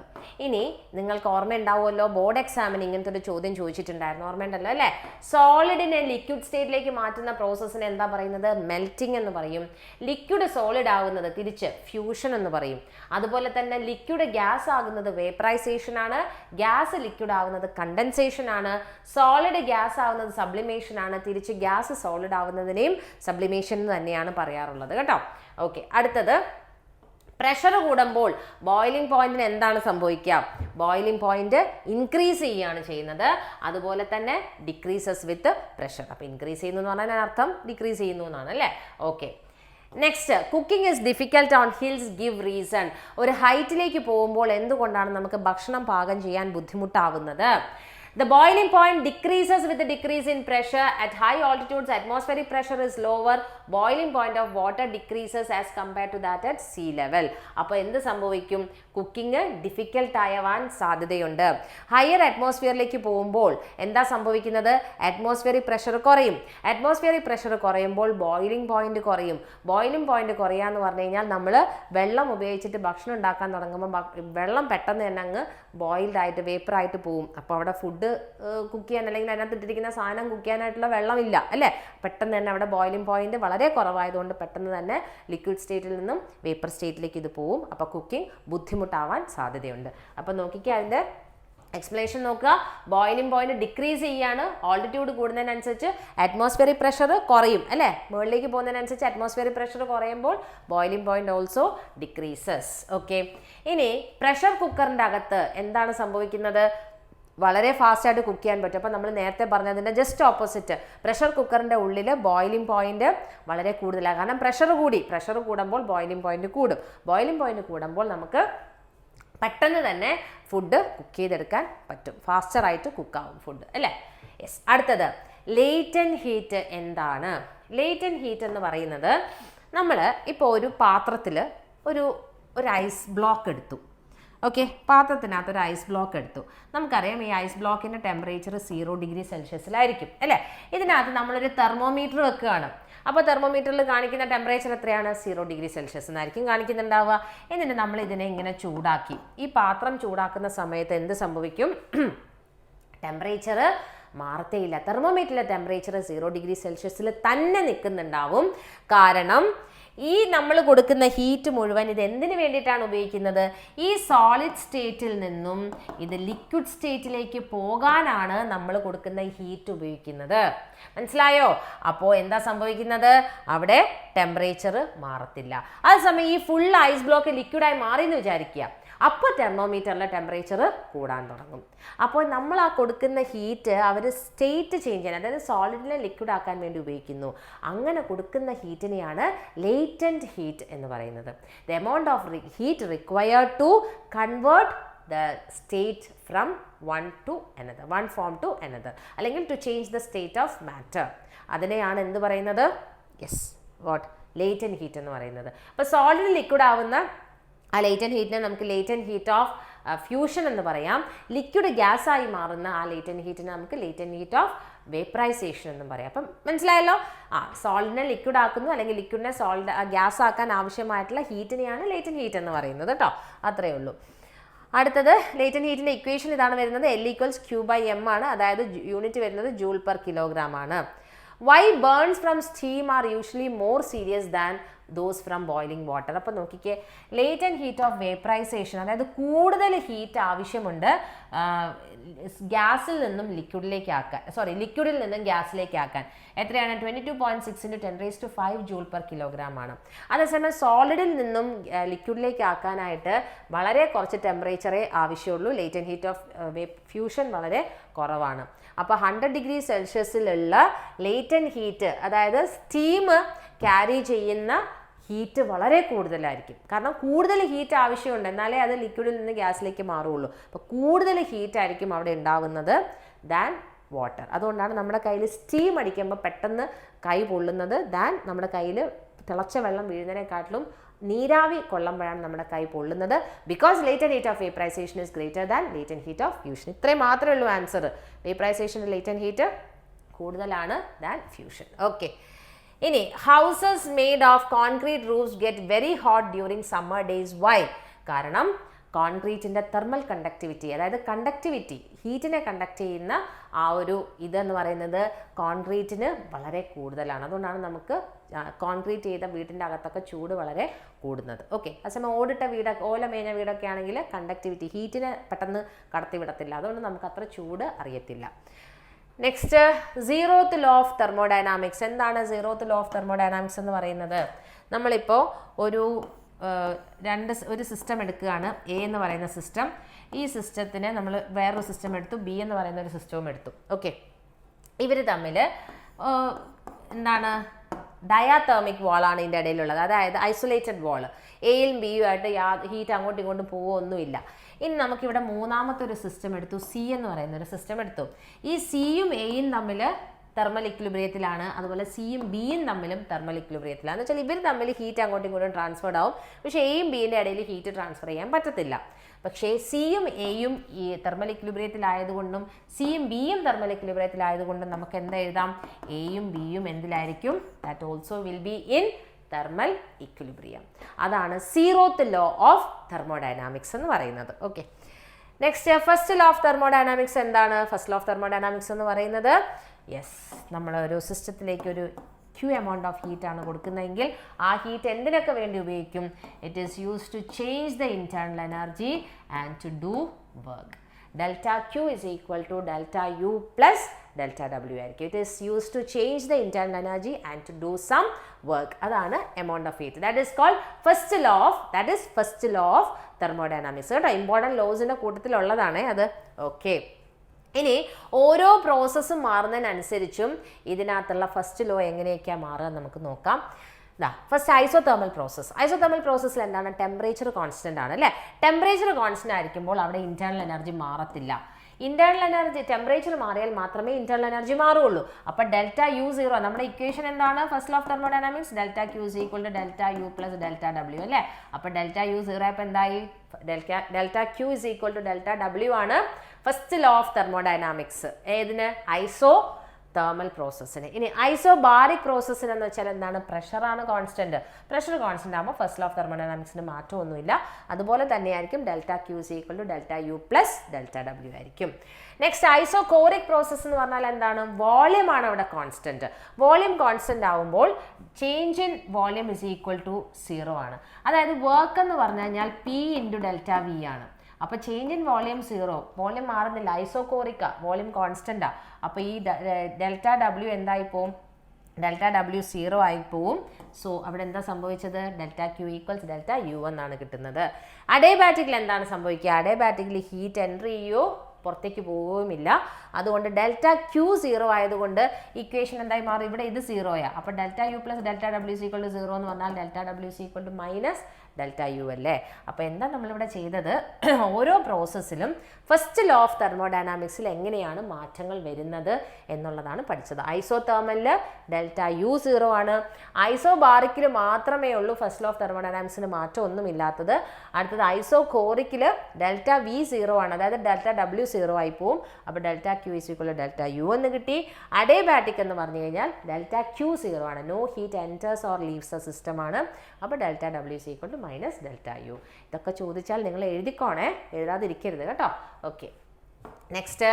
ഇനി നിങ്ങൾക്ക് ഓർമ്മയുണ്ടാവുമല്ലോ, ബോർഡ് എക്സാമിന് ഇങ്ങനത്തെ ഒരു ചോദ്യം ചോദിച്ചിട്ടുണ്ടായിരുന്നു, ഓർമ്മയുണ്ടല്ലോ അല്ലേ? സോളിഡിനെ ലിക്വിഡ് സ്റ്റേറ്റിലേക്ക് മാറ്റുന്ന പ്രോസസ്സിന് എന്താ പറയുന്നത്? മെൽറ്റിംഗ് എന്ന് പറയും. ലിക്വിഡ് സോളിഡ് ആകുന്നത് തിരിച്ച് ഫ്യൂഷൻ എന്ന് പറയും. അതുപോലെ തന്നെ ലിക്വിഡ് ഗ്യാസ് ആകുന്നത് വേപ്പറൈസേഷൻ ആണ്, ഗ്യാസ് ലിക്വിഡ് ആവുന്നത് കണ്ടൻസേഷൻ ആണ്, സോളിഡ് ഗ്യാസ് ആവുന്നത് സബ്ലിമേഷൻ ആണ്, തിരിച്ച് ഗ്യാസ് സോളിഡ് ആവുന്നതിനെയും സബ്ലിമേഷൻ എന്ന് തന്നെയാണ് പറയാറുള്ളത് കേട്ടോ. ഓക്കെ, അടുത്തത് പ്രഷർ കൂടുമ്പോൾ ബോയിലിംഗ് പോയിന്റിന് എന്താണ് സംഭവിക്കുക? ബോയിലിംഗ് പോയിന്റ് ഇൻക്രീസ് ചെയ്യുകയാണ് ചെയ്യുന്നത്, അതുപോലെ തന്നെ ഡിക്രീസസ് വിത്ത് പ്രഷർ. അപ്പോൾ ഇൻക്രീസ് ചെയ്യുന്നു എന്ന് പറഞ്ഞാൽ അർത്ഥം ഡിക്രീസ് ചെയ്യുന്നു എന്നാണ് അല്ലേ? Okay, next, cooking is difficult on hills give reason. ഒരു ഹൈറ്റിലേക്ക് പോകുമ്പോൾ എന്തുകൊണ്ടാണ് നമുക്ക് ഭക്ഷണം പാകം ചെയ്യാൻ ബുദ്ധിമുട്ടാവുന്നത്? The boiling point decreases with the decrease in pressure. At high altitudes, atmospheric pressure is lower. Boiling point of water decreases as compared to that at sea level. അപ്പോൾ എന്ത് സംഭവിക്കും? കുക്കിംഗ് ഡിഫിക്കൽട്ട് ആവാൻ സാധ്യതയുണ്ട്. ഹയർ അറ്റ്മോസ്ഫിയറിലേക്ക് പോകുമ്പോൾ എന്താ സംഭവിക്കുന്നത്? Atmospheric pressure കുറയും. Atmospheric pressure കുറയുമ്പോൾ ബോയിലിംഗ് പോയിന്റ് കുറയും. ബോയിലിംഗ് പോയിന്റ് കുറയാന്ന് പറഞ്ഞു കഴിഞ്ഞാൽ നമ്മൾ വെള്ളം ഉപയോഗിച്ചിട്ട് ഭക്ഷണം ഉണ്ടാക്കാൻ തുടങ്ങുമ്പോൾ വെള്ളം പെട്ടെന്ന് തന്നെ അങ്ങ് ബോയിൽഡ് ആയിട്ട് വേപ്പറായിട്ട് പോകും. അപ്പോൾ അവിടെ ഫുഡ് കുക്ക് ചെയ്യാൻ അല്ലെങ്കിൽ അതിനകത്ത് ഇട്ടിരിക്കുന്ന സാധനം കുക്ക് ചെയ്യാനായിട്ടുള്ള വെള്ളമില്ല അല്ലേ? പെട്ടെന്ന് തന്നെ അവിടെ ബോയിലിംഗ് പോയിന്റ് വളരെ കുറവായതുകൊണ്ട് പെട്ടെന്ന് തന്നെ ലിക്വിഡ് സ്റ്റേറ്റിൽ നിന്നും വേപ്പർ സ്റ്റേറ്റിലേക്ക് ഇത് പോവും. അപ്പോൾ കുക്കിംഗ് ബുദ്ധിമുട്ടാവാൻ സാധ്യതയുണ്ട്. അപ്പോൾ നോക്കിക്കുക, അതിൻ്റെ എക്സ്പ്ലനേഷൻ നോക്കുക. ബോയിലിംഗ് പോയിന്റ് ഡിക്രീസ് ചെയ്യാണ്, ഓൾട്ടിറ്റ്യൂഡ് കൂടുന്നതിനനുസരിച്ച് അറ്റ്മോസ്ഫിയറിക് പ്രഷർ കുറയും അല്ലേ? മുകളിലേക്ക് പോകുന്നതിനനുസരിച്ച് അറ്റ്മോസ്ഫിയറിക് പ്രഷർ കുറയുമ്പോൾ boiling point also decreases. Okay, ഇനി പ്രഷർ കുക്കറിൻ്റെ അകത്ത് എന്താണ് സംഭവിക്കുന്നത്? വളരെ ഫാസ്റ്റായിട്ട് കുക്ക് ചെയ്യാൻ പറ്റും. അപ്പോൾ നമ്മൾ നേരത്തെ പറഞ്ഞതിൻ്റെ ജസ്റ്റ് ഓപ്പോസിറ്റ്, പ്രഷർ കുക്കറിൻ്റെ ഉള്ളിൽ ബോയിലിംഗ് പോയിന്റ് വളരെ കൂടുതലാണ്. കാരണം പ്രഷർ കൂടുമ്പോൾ ബോയിലിംഗ് പോയിന്റ് കൂടും. ബോയിലിംഗ് പോയിന്റ് കൂടുമ്പോൾ നമുക്ക് പെട്ടെന്ന് തന്നെ ഫുഡ് കുക്ക് ചെയ്തെടുക്കാൻ പറ്റും, ഫാസ്റ്ററായിട്ട് കുക്കാവും ഫുഡ് അല്ലേ? യെസ്. അടുത്തത് ലേറ്റന്റ് ഹീറ്റ് എന്താണ്? ലേറ്റന്റ് ഹീറ്റ് എന്ന് പറയുന്നത്, നമ്മൾ ഇപ്പോൾ ഒരു പാത്രത്തിൽ ഒരു ഐസ് ബ്ലോക്ക് എടുത്തു. ഓക്കെ, പാത്രത്തിനകത്ത് ഒരു ഐസ് ബ്ലോക്ക് എടുത്തു. നമുക്കറിയാം ഈ ഐസ് ബ്ലോക്കിൻ്റെ ടെമ്പറേച്ചർ 0 ഡിഗ്രി സെൽഷ്യസിലായിരിക്കും അല്ലേ? ഇതിനകത്ത് നമ്മളൊരു തെർമോമീറ്റർ വെക്കുകയാണ്. അപ്പോൾ തെർമോമീറ്ററിൽ കാണിക്കുന്ന ടെമ്പറേച്ചർ എത്രയാണ്? 0 ഡിഗ്രി സെൽഷ്യസ് എന്നായിരിക്കും കാണിക്കുന്നുണ്ടാവുക. എന്നിട്ട് നമ്മൾ ഇതിനെ ഇങ്ങനെ ചൂടാക്കി, ഈ പാത്രം ചൂടാക്കുന്ന സമയത്ത് എന്ത് സംഭവിക്കും? ടെമ്പറേച്ചർ മാറത്തേയില്ല. തെർമോമീറ്ററിലെ ടെമ്പറേച്ചർ 0 ഡിഗ്രി സെൽഷ്യസിൽ തന്നെ നിൽക്കുന്നുണ്ടാവും. കാരണം ഈ നമ്മൾ കൊടുക്കുന്ന ഹീറ്റ് മുഴുവൻ ഇത് എന്തിനു വേണ്ടിയിട്ടാണ് ഉപയോഗിക്കുന്നത്? ഈ സോളിഡ് സ്റ്റേറ്റിൽ നിന്നും ഇത് ലിക്വിഡ് സ്റ്റേറ്റിലേക്ക് പോകാനാണ് നമ്മൾ കൊടുക്കുന്ന ഹീറ്റ് ഉപയോഗിക്കുന്നത്. മനസ്സിലായോ? അപ്പോൾ എന്താ സംഭവിക്കുന്നത്? അവിടെ ടെമ്പറേച്ചർ മാറത്തില്ല. അതേസമയം ഈ ഫുൾ ഐസ് ബ്ലോക്ക് ലിക്വിഡായി മാറി എന്ന് വിചാരിക്കുക, അപ്പോൾ തെർമോമീറ്ററിലെ ടെമ്പറേച്ചർ കൂടാൻ തുടങ്ങും. അപ്പോൾ നമ്മൾ ആ കൊടുക്കുന്ന ഹീറ്റ് അവർ സ്റ്റേറ്റ് ചേഞ്ച് ചെയ്യാൻ, അതായത് സോളിഡിനെ ലിക്വിഡ് ആക്കാൻ വേണ്ടി ഉപയോഗിക്കുന്നു. അങ്ങനെ കൊടുക്കുന്ന ഹീറ്റിനെയാണ് ലേറ്റന്റ് ഹീറ്റ് എന്ന് പറയുന്നത്. The amount of heat required to convert the state from one form to another, അല്ലെങ്കിൽ to change the state of matter. അതിനെയാണ് എന്ത് പറയുന്നത്? യെസ്, ലേറ്റന്റ് ഹീറ്റ് എന്ന് പറയുന്നത്. അപ്പോൾ സോളിഡ് ലിക്വിഡ് ആവുന്ന ആ ലേറ്റന്റ് ഹീറ്റിനെ നമുക്ക് ലേറ്റന്റ് ഹീറ്റ് ഓഫ് ഫ്യൂഷൻ എന്ന് പറയാം. ലിക്വിഡ് ഗ്യാസായി മാറുന്ന ആ ലേറ്റന്റ് ഹീറ്റിനെ നമുക്ക് ലേറ്റന്റ് ഹീറ്റ് ഓഫ് വേപ്പറൈസേഷൻ എന്നും പറയാം. അപ്പം മനസ്സിലായല്ലോ? സോളിഡിനെ ലിക്വിഡ് ആക്കുന്നു, അല്ലെങ്കിൽ ലിക്വിഡിനെ ഗ്യാസ് ആക്കാൻ ആവശ്യമായിട്ടുള്ള ഹീറ്റിനെയാണ് ലേറ്റന്റ് ഹീറ്റ് എന്ന് പറയുന്നത് കേട്ടോ. അത്രയേ ഉള്ളൂ. അടുത്തത് ലേറ്റന്റ് ഹീറ്റിൻ്റെ ഇക്വേഷൻ ഇതാണ് വരുന്നത്. L=Q/m ആണ്. അതായത് യൂണിറ്റ് വരുന്നത് ജൂൾ പെർ കിലോഗ്രാം ആണ്. Why burns from steam are usually more serious than those from boiling water? അപ്പോൾ നോക്കിക്കേ, ലേറ്റന്റ് ഹീറ്റ് ഓഫ് വേപ്പറൈസേഷൻ, അതായത് കൂടുതൽ ഹീറ്റ് ആവശ്യമുണ്ട് ഗ്യാസിൽ നിന്നും ലിക്വിഡിലേക്ക് ആക്കാൻ, ലിക്വിഡിൽ നിന്നും ഗ്യാസിലേക്ക് ആക്കാൻ. എത്രയാണ്? 22.6 × 10⁵ ജൂൾ പെർ കിലോഗ്രാം ആണ്. അതേസമയം സോളിഡിൽ നിന്നും ലിക്വിഡിലേക്ക് ആക്കാനായിട്ട് വളരെ കുറച്ച് ടെമ്പറേച്ചറേ ആവശ്യമുള്ളൂ. ലേറ്റന്റ് ഹീറ്റ് ഓഫ് ഫ്യൂഷൻ വളരെ കുറവാണ്. അപ്പോൾ 100 ഡിഗ്രി സെൽഷ്യസിലുള്ള ലേറ്റന്റ് ഹീറ്റ്, അതായത് സ്റ്റീം ക്യാരി ചെയ്യുന്ന ഹീറ്റ് വളരെ കൂടുതലായിരിക്കും. കാരണം കൂടുതൽ ഹീറ്റ് ആവശ്യമുണ്ട്, എന്നാലേ അത് ലിക്വിഡിൽ നിന്ന് ഗ്യാസിലേക്ക് മാറുകയുള്ളൂ. അപ്പോൾ കൂടുതൽ ഹീറ്റായിരിക്കും അവിടെ ഉണ്ടാവുന്നത് ദാൻ വാട്ടർ. അതുകൊണ്ടാണ് നമ്മുടെ കയ്യിൽ സ്റ്റീം അടിക്കുമ്പോൾ പെട്ടെന്ന് കൈ പൊള്ളുന്നത് ദാൻ നമ്മുടെ കയ്യിൽ തിളച്ച വെള്ളം വീഴുന്നതിനെക്കാട്ടിലും നീരാവി കൊള്ളുമ്പോഴാണ് നമ്മുടെ കൈ പൊള്ളുന്നത്. Because latent heat of vaporisation is greater than latent heat of fusion. ഇത്രയും മാത്രമേ ഉള്ളൂ ആൻസർ. വേപ്പറൈസേഷൻ്റെ ലേറ്റന്റ് ഹീറ്റ് കൂടുതലാണ് ദാൻ ഫ്യൂഷൻ. ഓക്കെ, ഇനി houses made of concrete roofs get very hot during summer days. Why? കാരണം കോൺക്രീറ്റിൻ്റെ തെർമൽ കണ്ടക്ടിവിറ്റി, അതായത് conductivity, ഹീറ്റിനെ കണ്ടക്ട് ചെയ്യുന്ന ആ ഒരു ഇതെന്ന് പറയുന്നത് കോൺക്രീറ്റിന് വളരെ കൂടുതലാണ്. അതുകൊണ്ടാണ് നമുക്ക് കോൺക്രീറ്റ് ചെയ്ത വീടിൻ്റെ അകത്തൊക്കെ ചൂട് വളരെ കൂടുന്നത്. ഓക്കെ, അതേസമയം ഓടിട്ട വീടൊക്കെ, ഓല മേഞ്ഞ വീടൊക്കെ ആണെങ്കിൽ കണ്ടക്ടിവിറ്റി, ഹീറ്റിനെ പെട്ടെന്ന് കടത്തിവിടത്തില്ല. അതുകൊണ്ട് നമുക്ക് അത്ര ചൂട് അറിയത്തില്ല. Next, zeroth law of thermodynamics. എന്താണ് സീറോത്ത് ലോ ഓഫ് തെർമോഡൈനാമിക്സ് എന്ന് പറയുന്നത്? നമ്മളിപ്പോൾ ഒരു സിസ്റ്റം എടുക്കുകയാണ്, എ എന്ന് പറയുന്ന സിസ്റ്റം. ഈ സിസ്റ്റത്തിന് നമ്മൾ വേറൊരു സിസ്റ്റം എടുത്തു, ബി എന്ന് പറയുന്ന ഒരു സിസ്റ്റവും എടുത്തു. ഓക്കെ, ഇവർ തമ്മിൽ എന്താണ് ഡയാതേർമിക് വാളാണ് ഇതിൻ്റെ ഇടയിലുള്ളത്, അതായത് ഐസൊലേറ്റഡ് വാൾ. എയും ബിയും ആയിട്ട് ഹീറ്റ് അങ്ങോട്ടും ഇങ്ങോട്ടും പോവുകയൊന്നുമില്ല. ഇനി നമുക്കിവിടെ മൂന്നാമത്തെ ഒരു സിസ്റ്റം എടുത്തു, സി എന്ന് പറയുന്ന ഒരു സിസ്റ്റം എടുത്തു. ഈ സിയും എയും തമ്മിൽ തെർമൽ ഇക്വിലിബ്രിയത്തിലാണ്, അതുപോലെ സിയും ബിയും തമ്മിലും തെർമൽ ഇക്വിലിബ്രിയത്തിലാണ്. എന്ന് വെച്ചാൽ ഇവർ തമ്മിൽ ഹീറ്റ് അങ്ങോട്ടും ഇങ്ങോട്ടും ട്രാൻസ്ഫേർഡ് ആവും, പക്ഷേ എയും ബിയുടെ ഇടയിൽ ഹീറ്റ് ട്രാൻസ്ഫർ ചെയ്യാൻ പറ്റത്തില്ല. പക്ഷേ സിയും എയും ഈ തെർമൽ ഇക്വിലിബ്രിയത്തിലായതുകൊണ്ടും സിയും ബിയും തെർമൽ ഇക്വിലിബ്രിയത്തിലായതുകൊണ്ടും നമുക്ക് എന്താ എഴുതാം? എയും ബിയും എന്തിലായിരിക്കും? That also will be in thermal equilibrium. അതാണ് സീറോത്ത് ലോ ഓഫ് തെർമോഡൈനാമിക്സ് എന്ന് പറയുന്നത്. Okay, next, first law of thermodynamics എന്താണ്? ഫസ്റ്റ് ലോ ഓഫ് തെർമോഡൈനാമിക്സ് എന്ന് പറയുന്നത്, യെസ്, നമ്മളൊരു സിസ്റ്റത്തിലേക്ക് ഒരു Q amount of heat ആണ് കൊടുക്കുന്നതെങ്കിൽ ആ ഹീറ്റ് എന്തിനൊക്കെ വേണ്ടി ഉപയോഗിക്കും? It is used to change the internal energy and to do work. Delta Q is equal to delta U plus delta W ആയിരിക്കും. It is used to change the internal energy and to do some work. അതാണ് amount of heat. That is called first law of thermodynamics. കേട്ടോ, important ലോസിൻ്റെ കൂട്ടത്തിലുള്ളതാണ് അത്. Okay, ഇനി ഓരോ പ്രോസസ്സും മാറുന്നതിനനുസരിച്ചും ഇതിനകത്തുള്ള first law എങ്ങനെയൊക്കെയാണ് മാറുക നമുക്ക് നോക്കാം. ഫസ്റ്റ് ഐസോതെർമൽ പ്രോസസ്സിൽ എന്താണ്? ടെമ്പറേച്ചർ കോൺസ്റ്റന്റ് ആണ് അല്ലേ? ടെമ്പറേച്ചർ കോൺസ്റ്റന്റ് ആയിരിക്കുമ്പോൾ അവിടെ ഇന്റേണൽ എനർജി മാറത്തില്ല. ഇന്റേണൽ എനർജി ടെമ്പറേച്ചർ മാറിയാൽ മാത്രമേ ഇന്റേണൽ എനർജി മാറുകയുള്ളൂ. അപ്പോൾ ഡെൽറ്റ യു സീറോ, നമ്മുടെ ഇക്വേഷൻ എന്താണ്? First law of thermodynamics, delta Q is equal to delta U plus delta W അല്ലേ? അപ്പോൾ ഡെൽറ്റ യു സീറോ ആയപ്പോൾ എന്തായി? Delta Q is equal to delta W ആണ് ഫസ്റ്റ് ലോ ഓഫ് തെർമോഡൈനാമിക്സ്. ഏതിന്? Isothermal പ്രോസസ്സിന്. ഇനി isobaric പ്രോസസ്സിന് എന്ന് വെച്ചാൽ എന്താണ്? പ്രഷറാണ് കോൺസ്റ്റന്റ്. പ്രഷർ കോൺസ്റ്റന്റ് ആകുമ്പോൾ ഫസ്റ്റ് ലോ ഓഫ് തെർമോഡൈനാമിക്സിന് മാറ്റമൊന്നുമില്ല. അതുപോലെ തന്നെയായിരിക്കും delta Q is equal to delta U plus delta W ആയിരിക്കും. നെക്സ്റ്റ്, ഐസോകോറിക് പ്രോസസ്സ് എന്ന് പറഞ്ഞാൽ എന്താണ്? വോളിയം ആണ് അവിടെ കോൺസ്റ്റന്റ്. വോളിയം കോൺസ്റ്റന്റ് ആവുമ്പോൾ change in volume is equal to 0 ആണ്. അതായത് വർക്ക് എന്ന് പറഞ്ഞു കഴിഞ്ഞാൽ P ഇൻറ്റു ഡെൽറ്റ വി ആണ്. അപ്പോൾ ചേഞ്ച് ഇൻ വോളിയം 0, വോളിയം മാറുന്നില്ല, ഐസോകോറിക്ക, വോളിയം കോൺസ്റ്റന്റാ. അപ്പോൾ ഈ ഡെൽറ്റ ഡബ്ല്യു എന്തായി പോവും? ഡെൽറ്റ ഡബ്ല്യു 0 ആയി പോവും. സോ അവിടെ എന്താ സംഭവിച്ചത്? Delta Q equals delta U എന്നാണ് കിട്ടുന്നത്. അഡേബാറ്റിക്കിൽ എന്താണ് സംഭവിക്കുക? അഡേബാറ്റിക്കിൽ ഹീറ്റ് എൻട്രി ചെയ്യോ പുറത്തേക്ക് പോവുകയുമില്ല. അതുകൊണ്ട് ഡെൽറ്റ ക്യൂ 0 ആയതുകൊണ്ട് ഇക്വേഷൻ എന്തായി മാറും? ഇവിടെ ഇത് 0യാ. അപ്പോൾ delta U plus delta W is equal to 0 എന്ന് പറഞ്ഞാൽ delta W is equal to minus delta U അല്ലേ? അപ്പോൾ എന്താ നമ്മളിവിടെ ചെയ്തത്? ഓരോ പ്രോസസ്സിലും ഫസ്റ്റ് ലോ ഓഫ് തെർമോഡൈനാമിക്സിൽ എങ്ങനെയാണ് മാറ്റങ്ങൾ വരുന്നത് എന്നുള്ളതാണ് പഠിച്ചത്. ഐസോതെർമലിൽ ഡെൽറ്റ യു 0 ആണ്. ഐസോബാറിക്കിൽ മാത്രമേ ഉള്ളൂ ഫസ്റ്റ് ലോ ഓഫ് തെർമോഡൈനാമിക്സിന് മാറ്റം ഒന്നുമില്ലാത്തത്. അടുത്തത് ഐസോകോറിക്കിൽ ഡെൽറ്റ വി 0 ആണ്, അതായത് ഡെൽറ്റ ഡബ്ല്യു 0 ആയി പോവും. അപ്പോൾ delta Q is equal to delta U എന്ന് കിട്ടി. അഡേബാറ്റിക് എന്ന് പറഞ്ഞു കഴിഞ്ഞാൽ ഡെൽറ്റ ക്യൂ 0 ആണ്, no heat enters or leaves a system ആണ്. അപ്പോൾ delta W is equal to minus delta U. ഇതൊക്കെ ചോദിച്ചാൽ നിങ്ങൾ എഴുതിക്കോണേ, എഴുതാതിരിക്കരുത് കേട്ടോ. Okay, next,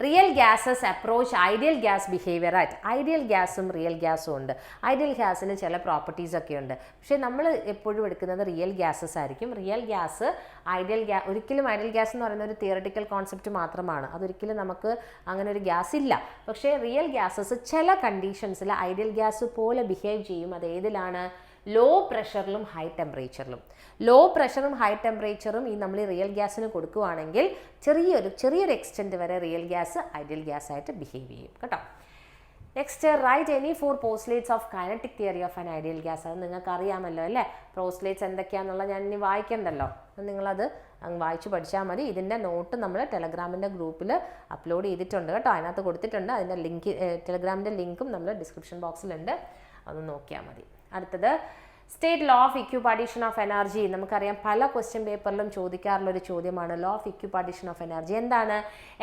real gases approach ideal gas behaviour at. Ideal ഗ്യാസും റിയൽ ഗ്യാസും ഉണ്ട്. ഐഡിയൽ ഗ്യാസിന് ചില പ്രോപ്പർട്ടീസ് ഒക്കെ ഉണ്ട്, പക്ഷേ നമ്മൾ എപ്പോഴും എടുക്കുന്നത് റിയൽ ഗ്യാസസ് ആയിരിക്കും. റിയൽ ഗ്യാസ് ഒരിക്കലും ഐഡിയൽ ഗ്യാസ് എന്ന് പറയുന്ന ഒരു തിയറട്ടിക്കൽ കോൺസെപ്റ്റ് മാത്രമാണ്. അതൊരിക്കലും നമുക്ക് അങ്ങനെ ഒരു ഗ്യാസ് ഇല്ല. പക്ഷേ റിയൽ ഗ്യാസസ് ചില കണ്ടീഷൻസിൽ ഐഡിയൽ ഗ്യാസ് പോലെ ബിഹേവ് ചെയ്യും. അത് ഏതിലാണ്? ലോ പ്രഷറിലും ഹൈ ടെമ്പറേച്ചറിലും. ലോ പ്രഷറും ഹൈ ടെമ്പറേച്ചറും നമ്മൾ റിയൽ ഗ്യാസിന് കൊടുക്കുകയാണെങ്കിൽ ചെറിയൊരു എക്സ്റ്റെൻറ്റ് വരെ റിയൽ ഗ്യാസ് ഐഡിയൽ ഗ്യാസ് ആയിട്ട് ബിഹേവ് ചെയ്യും കേട്ടോ. Next write any 4 postulates of kinetic theory of an ideal gas. അത് നിങ്ങൾക്ക് അറിയാമല്ലോ അല്ലേ, പോസ്റ്റ്ലേറ്റ്സ് എന്തൊക്കെയാണെന്നുള്ളത് ഞാൻ ഇനി വായിക്കണ്ടല്ലോ, നിങ്ങളത് അങ്ങ് വായിച്ച് പഠിച്ചാൽ മതി. ഇതിൻ്റെ നോട്ട് നമ്മൾ ടെലഗ്രാമിൻ്റെ ഗ്രൂപ്പിൽ അപ്ലോഡ് ചെയ്തിട്ടുണ്ട് കേട്ടോ, അതിനകത്ത് കൊടുത്തിട്ടുണ്ട്. അതിൻ്റെ ലിങ്ക്, ടെലഗ്രാമിൻ്റെ ലിങ്കും നമ്മൾ ഡിസ്ക്രിപ്ഷൻ ബോക്സിലുണ്ട്, അത് നോക്കിയാൽ മതി. അടുത്തത് state law of equipartition of energy. നമുക്കറിയാം പല ക്വസ്റ്റ്യൻ പേപ്പറിലും ചോദിക്കാറുള്ള ഒരു ചോദ്യമാണ് law of equipartition of energy. എന്താണ്?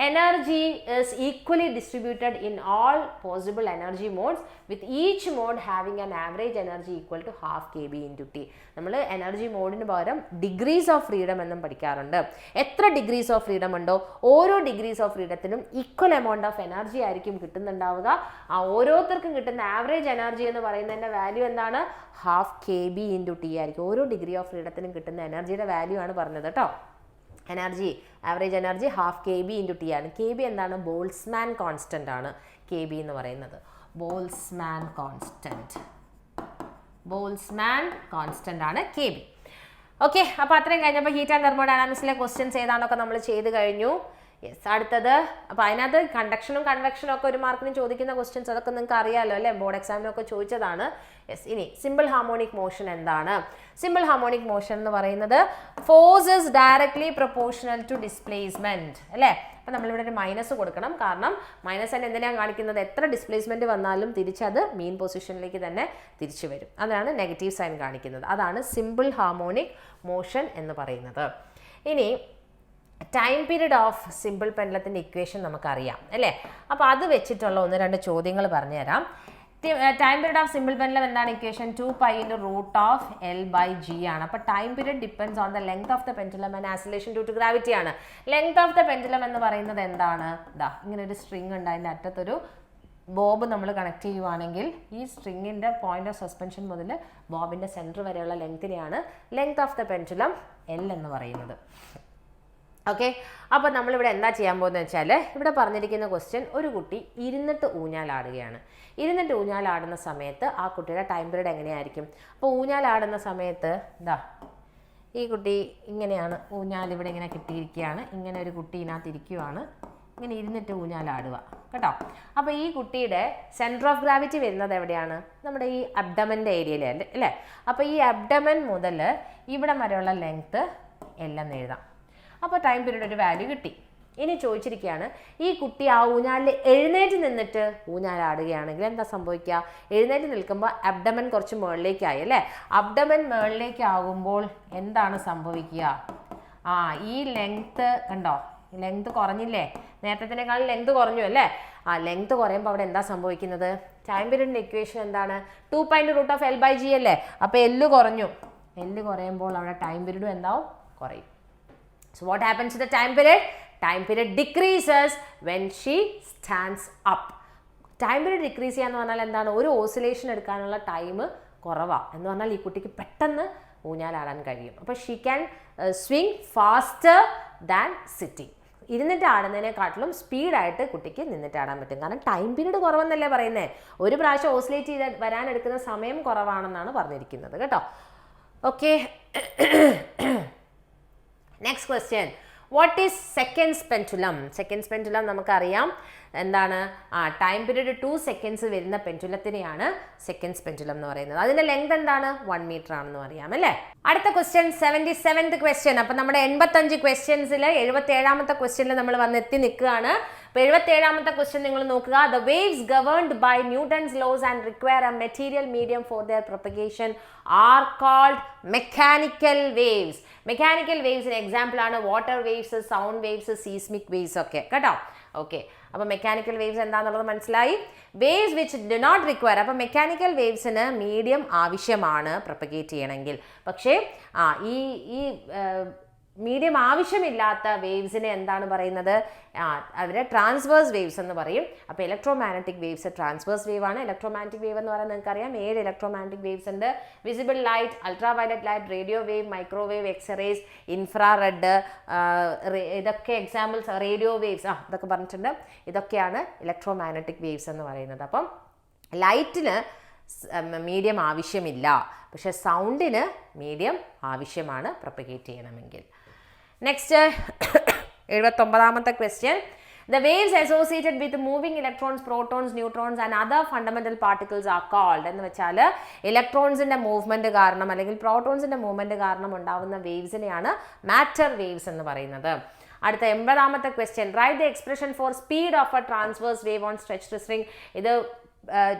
Energy is equally distributed in all possible energy modes with each mode having an average energy equal to ½ kB × T. നമ്മൾ energy മോഡിന് പകരം ഡിഗ്രീസ് ഓഫ് ഫ്രീഡം എന്നും പഠിക്കാറുണ്ട്. എത്ര ഡിഗ്രീസ് ഓഫ് ഫ്രീഡം ഉണ്ടോ ഓരോ degrees of ഫ്രീഡത്തിനും ഈക്വൽ എമൗണ്ട് ഓഫ് എനർജി ആയിരിക്കും കിട്ടുന്നുണ്ടാവുക. ആ ഓരോരുത്തർക്കും കിട്ടുന്ന ആവറേജ് എനർജി എന്ന് പറയുന്നതിൻ്റെ വാല്യൂ എന്താണ്? ½ kB × T ആയിരിക്കും. ഓരോ ഡിഗ്രി ഓഫ് ഫ്രീഡത്തിനും കിട്ടുന്ന എനർജിയുടെ വാല്യൂ ആണ് പറഞ്ഞത് കേട്ടോ. Energy, average energy ½ kB × T ആണ്. kB എന്താണ്? ബോൾസ്മാൻ കോൺസ്റ്റന്റ് ആണ് kB എന്ന് പറയുന്നത്. ബോൾസ്മാൻ കോൺസ്റ്റന്റ് ആണ് kB. ഓക്കെ, അപ്പോൾ അത്രയും കഴിഞ്ഞപ്പോൾ ഹീറ്റ് ആൻഡ് തെർമോഡൈനാമിക്സിലെ ക്വസ്റ്റ്യൻസ് ഏതാണൊക്കെ നമ്മൾ ചെയ്ത് കഴിഞ്ഞു. യെസ്, അടുത്തത് അപ്പോൾ അതിനകത്ത് കണ്ടക്ഷനും കൺവെക്ഷനും ഒക്കെ ഒരു മാർക്കിന് ചോദിക്കുന്ന ക്വസ്റ്റ്യൻസ് അതൊക്കെ നിങ്ങൾക്ക് അറിയാമല്ലോ അല്ലേ, ബോർഡ് എക്സാമിനൊക്കെ ചോദിച്ചതാണ്. യെസ്, ഇനി സിമ്പിൾ ഹാർമോണിക് മോഷൻ എന്താണ്? സിമ്പിൾ ഹാർമോണിക് മോഷൻ എന്ന് പറയുന്നത് force is directly proportional to displacement അല്ലേ. അപ്പോൾ നമ്മളിവിടെ ഒരു മൈനസ് കൊടുക്കണം, കാരണം മൈനസ് തന്നെ എന്തിനാണ് കാണിക്കുന്നത്? എത്ര ഡിസ്പ്ലേസ്മെന്റ് വന്നാലും തിരിച്ചത് മീൻ പൊസിഷനിലേക്ക് തന്നെ തിരിച്ചു വരും. അതാണ് നെഗറ്റീവ് സൈൻ കാണിക്കുന്നത്. അതാണ് സിമ്പിൾ ഹാർമോണിക് മോഷൻ എന്ന് പറയുന്നത്. ഇനി ടൈം പീരീഡ് ഓഫ് സിമ്പിൾ പെൻഡലത്തിൻ്റെ ഇക്വേഷൻ നമുക്കറിയാം അല്ലേ. അപ്പോൾ അത് വെച്ചിട്ടുള്ള 1-2 ചോദ്യങ്ങൾ പറഞ്ഞുതരാം. Time period of simple pendulum എന്താണ് ഇക്വേഷൻ? 2π × √L/g ആണ്. അപ്പോൾ time period depends on the length of the pendulum and acceleration due to gravity ആണ്. ലെങ്ത് ഓഫ് ദ പെൻഡുലം എന്ന് പറയുന്നത് എന്താണ്? ദാ ഇങ്ങനെ ഒരു സ്ട്രിങ് ഉണ്ട്, അതിൻ്റെ അറ്റത്തൊരു ബോബ് നമ്മൾ കണക്ട് ചെയ്യുവാണെങ്കിൽ ഈ സ്ട്രിങ്ങിൻ്റെ പോയിന്റ് ഓഫ് സസ്പെൻഷൻ മുതൽ ബോബിൻ്റെ സെൻറ്റർ വരെയുള്ള ലെങ്തിനെയാണ് length of the pendulum L എന്ന് പറയുന്നത്. ഓക്കെ, അപ്പോൾ നമ്മളിവിടെ എന്താ ചെയ്യാൻ പോകുന്നത് വെച്ചാൽ, ഇവിടെ പറഞ്ഞിരിക്കുന്ന ക്വസ്റ്റ്യൻ, ഒരു കുട്ടി ഇരുന്നിട്ട് ഊഞ്ഞാലാടുകയാണ്. ഇരുന്നിട്ട് ഊഞ്ഞാലാടുന്ന സമയത്ത് ആ കുട്ടിയുടെ ടൈം പീരീഡ് എങ്ങനെയായിരിക്കും? അപ്പോൾ ഊഞ്ഞാലാടുന്ന സമയത്ത് ഇതാ ഈ കുട്ടി ഇങ്ങനെയാണ്, ഊഞ്ഞാൽ ഇവിടെ ഇങ്ങനെ കിട്ടിയിരിക്കുകയാണ്, ഇങ്ങനെ ഒരു കുട്ടി ഇതിനകത്ത് ഇരിക്കുകയാണ്, ഇങ്ങനെ ഇരുന്നിട്ട് ഊഞ്ഞാലാടുക കേട്ടോ. അപ്പോൾ ഈ കുട്ടിയുടെ സെൻറ്റർ ഓഫ് ഗ്രാവിറ്റി വരുന്നത് എവിടെയാണ്? നമ്മുടെ ഈ അബ്ഡമൻ്റെ ഏരിയയിലല്ലേ അല്ലേ. അപ്പോൾ ഈ അബ്ഡമൻ മുതൽ ഇവിടെ വരെയുള്ള ലെങ്ത്ത് എല്ലാം എഴുതാം. അപ്പോൾ ടൈം പീരീഡ് ഒരു വാല്യൂ കിട്ടി. ഇനി ചോദിച്ചിരിക്കുകയാണ്, ഈ കുട്ടി ആ ഊഞ്ഞാലിൽ എഴുന്നേറ്റ് നിന്നിട്ട് ഊഞ്ഞാലാടുകയാണെങ്കിൽ എന്താ സംഭവിക്കുക? എഴുന്നേറ്റ് നിൽക്കുമ്പോൾ അബ്ഡമൻ കുറച്ച് മുകളിലേക്കായി അല്ലേ. അബ്ഡമൻ മുകളിലേക്കാകുമ്പോൾ എന്താണ് സംഭവിക്കുക? ഈ ലെങ്ത്ത് കണ്ടോ, ലെങ്ത് കുറഞ്ഞില്ലേ? നേരത്തേക്കാൾ ലെങ്ത് കുറഞ്ഞു അല്ലേ. ലെങ്ത് കുറയുമ്പോൾ അവിടെ എന്താ സംഭവിക്കുന്നത്? ടൈം പീരീഡിൻ്റെ ഇക്വേഷൻ എന്താണ്? 2π × √L/g അല്ലേ. അപ്പോൾ എല്ല് കുറഞ്ഞു. എല്ല് കുറയുമ്പോൾ അവിടെ ടൈം പീരീഡും എന്താവും? കുറയും. So what happens to the time period? Time period decreases when she stands up. Time period decrease ചെയ്യാന്ന് പറഞ്ഞാൽ എന്താണ്? ഒരു ഓസിലേഷൻ എടുക്കാനുള്ള ടൈം കുറവാണ് എന്ന് പറഞ്ഞാൽ ഈ കുട്ടിക്ക് പെട്ടെന്ന് ഊഞ്ഞാലാടാൻ കഴിയും. അപ്പോൾ she can swing faster than sitting. ഇരുന്നിട്ട് ആടുന്നതിനെക്കാട്ടിലും സ്പീഡായിട്ട് കുട്ടിക്ക് നിന്നിട്ട് ആടാൻ പറ്റും. കാരണം ടൈം പീരീഡ് കുറവെന്നല്ലേ പറയുന്നത്. ഒരു പ്രാവശ്യം ഓസിലേറ്റ് ചെയ്ത് വരാനെടുക്കുന്ന സമയം കുറവാണെന്നാണ് പറഞ്ഞിരിക്കുന്നത് കേട്ടോ. Okay, next question, what is seconds pendulum? Seconds pendulum നമുക്കറിയാം എന്താണ്? ടൈം പീരീഡ് 2 സെക്കൻഡ്സ് വരുന്ന പെൻഡുലത്തിനെയാണ് സെക്കൻഡ്സ് പെൻഡുലം എന്ന് പറയുന്നത്. അതിന്റെ ലെങ്ത് എന്താണ്? 1 മീറ്റർ ആണെന്ന് അറിയാം അല്ലേ. അടുത്ത ക്വസ്റ്റ്യൻ 77th ക്വസ്റ്റ്യൻ. അപ്പം നമ്മുടെ 85 ക്വസ്റ്റ്യൻസിൽ 77ാമത്തെ ക്വസ്റ്റ്യനിൽ നമ്മൾ വന്നെത്തി നിൽക്കുകയാണ്. അപ്പോൾ 77ാമത്തെ ക്വസ്റ്റ്യൻ നിങ്ങൾ നോക്കുക. The waves governed by Newton's laws and require a material medium for their propagation are called mechanical waves. Mechanical വേവ്സിന് എക്സാമ്പിൾ ആണ് water waves, sound waves, seismic waves ഒക്കെ കേട്ടോ. ഓക്കെ, അപ്പോൾ മെക്കാനിക്കൽ വേവ്സ് എന്താണെന്നുള്ളത് മനസ്സിലായി. Waves which do not require, അപ്പോൾ mechanical വേവ്സിന് medium ആവശ്യമാണ് പ്രൊപ്പഗേറ്റ് ചെയ്യണമെങ്കിൽ. പക്ഷേ ഈ മീഡിയം ആവശ്യമില്ലാത്ത വേവ്സിനെ എന്താണ് പറയുന്നത്? അതിനെ ട്രാൻസ്വേഴ്സ് വേവ്സ് എന്ന് പറയും. അപ്പോൾ ഇലക്ട്രോമാഗ്നറ്റിക് വേവ്സ് ട്രാൻസ്വേഴ്സ് വേവ് ആണ്. ഇലക്ട്രോമാഗ്നറ്റിക് വേവ് എന്ന് പറയുന്നത് നിങ്ങൾക്കറിയാം 7 ഇലക്ട്രോമാഗ്നറ്റിക് വേവ്സ് ഉണ്ട്. Visible light, ultra violet light, radio wave, microwave, X-rays, infrared, ഇതൊക്കെ എക്സാമ്പിൾസ്. റേഡിയോ വേവ്സ് ഇതൊക്കെ പറഞ്ഞിട്ടുണ്ട്. ഇതൊക്കെയാണ് ഇലക്ട്രോമാഗ്നറ്റിക് വേവ്സ് എന്ന് പറയുന്നത്. അപ്പം ലൈറ്റിന് മീഡിയം ആവശ്യമില്ല, പക്ഷെ സൗണ്ടിന് മീഡിയം ആവശ്യമാണ് പ്രൊപ്പഗേറ്റ് ചെയ്യണമെങ്കിൽ. നെക്സ്റ്റ് 79ാമത്തെ question, The waves associated with moving electrons, protons, neutrons and other fundamental particles are called എന്ന് വെച്ചാൽ ഇലക്ട്രോൺസിന്റെ മൂവ്മെന്റ് കാരണം അല്ലെങ്കിൽ പ്രോട്ടോൺസിന്റെ മൂവ്മെന്റ് കാരണം ഉണ്ടാവുന്ന വേവ്സിനെയാണ് മാറ്റർ വേവ്സ് എന്ന് പറയുന്നത്. അടുത്ത 80ാമത്തെ question, write the expression for speed of a transverse wave on stretched string. ഇത്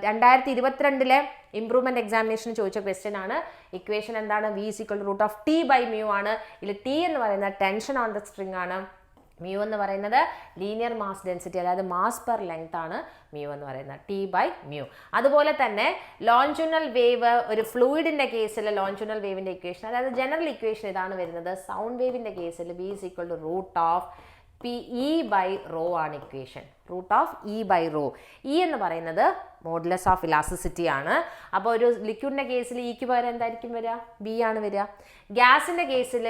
2022 ഇംപ്രൂവ്മെന്റ് എക്സാമിനേഷന് ചോദിച്ച ക്വസ്റ്റ്യൻ ആണ്. ഇക്വേഷൻ എന്താണ്? V = √T/μ ആണ്. ഇതിൽ T എന്ന് പറയുന്നത് ടെൻഷൻ ഓൺ ദ സ്ട്രിംഗ് ആണ്. മ്യൂ എന്ന് പറയുന്നത് ലീനിയർ മാസ് ഡെൻസിറ്റി, അതായത് മാസ് പെർ ലെങ്ത് ആണ് മ്യൂ എന്ന് പറയുന്നത്, T/μ. അതുപോലെ തന്നെ ലോഞ്ചുനൽ വേവ്, ഒരു ഫ്ലൂയിഡിന്റെ കേസിൽ ലോഞ്ചുനൽ വേവിന്റെ ഇക്വേഷൻ, അതായത് ജനറൽ ഇക്വേഷൻ ഇതാണ് വരുന്നത്. സൗണ്ട് വേവിന്റെ കേസിൽ V = √PE/ρ ആണ് ഇക്വേഷൻ, √E/ρ. E എന്ന് പറയുന്നത് മോഡുലസ് ഓഫ് ഇലാസ്റ്റിസിറ്റി ആണ്. അപ്പോൾ ഒരു ലിക്വിഡിന്റെ കേസിൽ ഇക്ക് പകരം എന്തായിരിക്കും വരിക? B ആണ് വരിക. ഗ്യാസിന്റെ കേസിൽ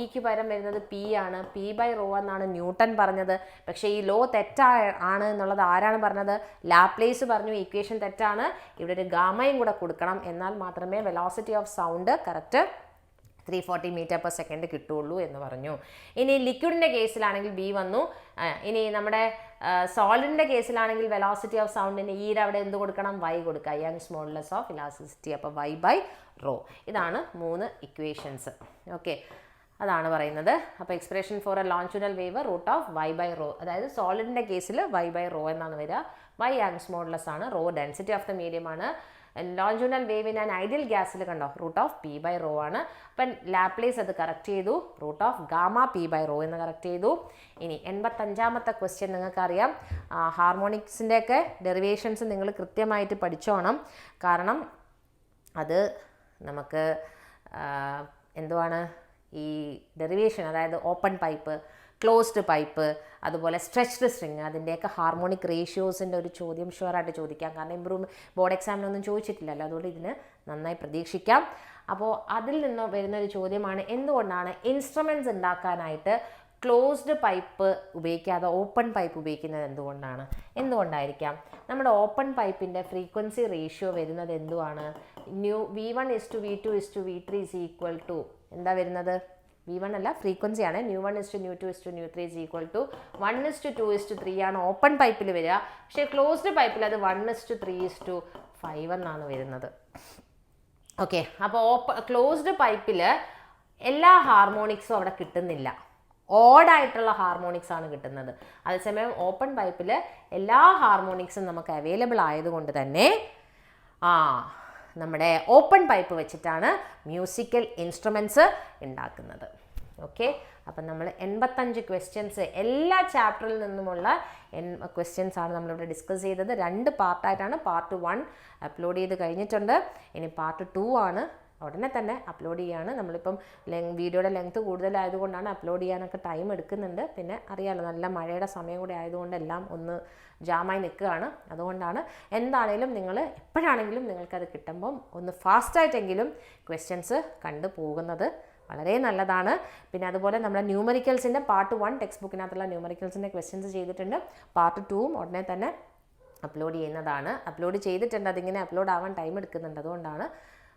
ഇക്ക് പകരം വരുന്നത് P ആണ്. P/ρ എന്നാണ് ന്യൂട്ടൺ പറഞ്ഞത്. പക്ഷേ ഈ ലോ തെറ്റാണ് എന്നുള്ളത് ആരാണ് പറഞ്ഞത്? ലാപ്ലേസ് പറഞ്ഞു ഇക്വേഷൻ തെറ്റാണ്, ഇവിടെ ഒരു ഗാമയും കൂടെ കൊടുക്കണം, എന്നാൽ മാത്രമേ velocity of sound correct 340 m/s കിട്ടുള്ളൂ എന്ന് പറഞ്ഞു. ഇനി ലിക്വിഡിൻ്റെ കേസിലാണെങ്കിൽ B വന്നു. ഇനി നമ്മുടെ സോളിഡിൻ്റെ കേസിലാണെങ്കിൽ വെലോസിറ്റി ഓഫ് സൗണ്ടിന് ഈയുടെ അവിടെ എന്ത് കൊടുക്കണം? Y കൊടുക്കുക, യങ്സ് മോഡുലസ് ഓഫ് ഇലാസ്റ്റിസിറ്റി. അപ്പോൾ Y/ρ. ഇതാണ് 3 ഇക്വേഷൻസ്. ഓക്കെ, അതാണ് പറയുന്നത്. അപ്പോൾ expression for a longitudinal wave √Y/ρ, അതായത് സോളിഡിൻ്റെ കേസിൽ Y/ρ എന്നാണ് വരിക. Y യങ്സ് മോഡുലസ് ആണ്, rho density of the medium ആണ്. ലോഞ്ചുനൽ വേവിന് ആൻഡ് ഐഡിയൽ ഗ്യാസിൽ കണ്ടോ √P/ρ ആണ്. അപ്പം ലാപ്ലേസ് അത് കറക്റ്റ് ചെയ്തു, √P/ρ എന്ന് കറക്റ്റ് ചെയ്തു. ഇനി 85ാമത്തെ ക്വസ്റ്റ്യൻ നിങ്ങൾക്കറിയാം. ഹാർമോണിക്സിൻ്റെ ഒക്കെ ഡെറിവേഷൻസ് നിങ്ങൾ കൃത്യമായിട്ട് പഠിച്ചോണം. കാരണം അത് നമുക്ക് എന്തുവാണ് ഈ ഡെറിവേഷൻ, അതായത് ഓപ്പൺ പൈപ്പ്, ക്ലോസ്ഡ് പൈപ്പ്, അതുപോലെ സ്ട്രെച്ച്ഡ് സ്ട്രിങ്, അതിൻ്റെയൊക്കെ ഹാർമോണിക് റേഷ്യോസിൻ്റെ ഒരു ചോദ്യം ഷുവറായിട്ട് ചോദിക്കാം. കാരണം ബോർഡ് എക്സാമിനൊന്നും ചോദിച്ചിട്ടില്ലല്ലോ, അതുകൊണ്ട് ഇതിന് നന്നായി പ്രതീക്ഷിക്കാം. അപ്പോൾ അതിൽ നിന്ന് വരുന്നൊരു ചോദ്യമാണ്, എന്തുകൊണ്ടാണ് ഇൻസ്ട്രുമെൻറ്റ്സ് ഉണ്ടാക്കാനായിട്ട് ക്ലോസ്ഡ് പൈപ്പ് ഉപയോഗിക്കാതെ ഓപ്പൺ പൈപ്പ് ഉപയോഗിക്കുന്നത് എന്തുകൊണ്ടായിരിക്കാം? നമ്മുടെ ഓപ്പൺ പൈപ്പിൻ്റെ ഫ്രീക്വൻസി റേഷ്യോ വരുന്നത് എന്തുവാണ്? V1:V2:V3 എന്താ വരുന്നത്? V1 അല്ല, ഫ്രീക്വൻസി ആണ്. ν1:ν2:ν3 1:2:3 ആണ് ഓപ്പൺ പൈപ്പിൽ വരിക. പക്ഷേ ക്ലോസ്ഡ് പൈപ്പിൽ അത് 1:3:5 എന്നാണ് വരുന്നത്. ഓക്കെ, അപ്പോൾ ക്ലോസ്ഡ് പൈപ്പിൽ എല്ലാ ഹാർമോണിക്സും അവിടെ കിട്ടുന്നില്ല, ഓഡായിട്ടുള്ള ഹാർമോണിക്സ് ആണ് കിട്ടുന്നത്. അതേസമയം ഓപ്പൺ പൈപ്പിൽ എല്ലാ ഹാർമോണിക്സും നമുക്ക് അവൈലബിൾ ആയതുകൊണ്ട് തന്നെ നമ്മുടെ ഓപ്പൺ പൈപ്പ് വെച്ചിട്ടാണ് മ്യൂസിക്കൽ ഇൻസ്ട്രുമെൻറ്റ്സ് ഉണ്ടാക്കുന്നത്. ഓക്കെ, അപ്പം നമ്മൾ 85 ക്വസ്റ്റ്യൻസ് എല്ലാ ചാപ്റ്ററിൽ നിന്നുമുള്ള ക്വസ്റ്റ്യൻസ് ആണ് നമ്മളിവിടെ ഡിസ്കസ് ചെയ്തത്. 2 പാർട്ടായിട്ടാണ്. പാർട്ട് 1 അപ്ലോഡ് ചെയ്ത് കഴിഞ്ഞിട്ടുണ്ട്. ഇനി പാർട്ട് 2 ആണ് ഉടനെ തന്നെ അപ്ലോഡ് ചെയ്യുകയാണ്. നമ്മളിപ്പം വീഡിയോയുടെ ലെങ്ത്ത് കൂടുതലായതുകൊണ്ടാണ് അപ്ലോഡ് ചെയ്യാനൊക്കെ ടൈം എടുക്കുന്നുണ്ട്. പിന്നെ അറിയാമല്ലോ, നല്ല മഴയുടെ സമയം കൂടി ആയതുകൊണ്ട് എല്ലാം ഒന്ന് ജാമായി നിൽക്കുകയാണ്. അതുകൊണ്ടാണ് എന്താണേലും നിങ്ങൾ എപ്പോഴാണെങ്കിലും നിങ്ങൾക്കത് കിട്ടുമ്പം ഒന്ന് ഫാസ്റ്റായിട്ടെങ്കിലും ക്വസ്റ്റ്യൻസ് കണ്ടു പോകുന്നത് വളരെ നല്ലതാണ്. പിന്നെ അതുപോലെ നമ്മുടെ ന്യൂമറിക്കൽസിൻ്റെ പാർട്ട് 1 ടെക്സ്റ്റ് ബുക്കിനകത്തുള്ള ന്യൂമറിക്കൽസിൻ്റെ ക്വസ്റ്റ്യൻസ് ചെയ്തിട്ടുണ്ട്. പാർട്ട് 2 ഉടനെ തന്നെ അപ്ലോഡ് ചെയ്യുന്നതാണ്. അപ്ലോഡ് ചെയ്തിട്ടുണ്ട്, അതിങ്ങനെ അപ്ലോഡ് ആവാൻ ടൈം എടുക്കുന്നുണ്ട്, അതുകൊണ്ടാണ്.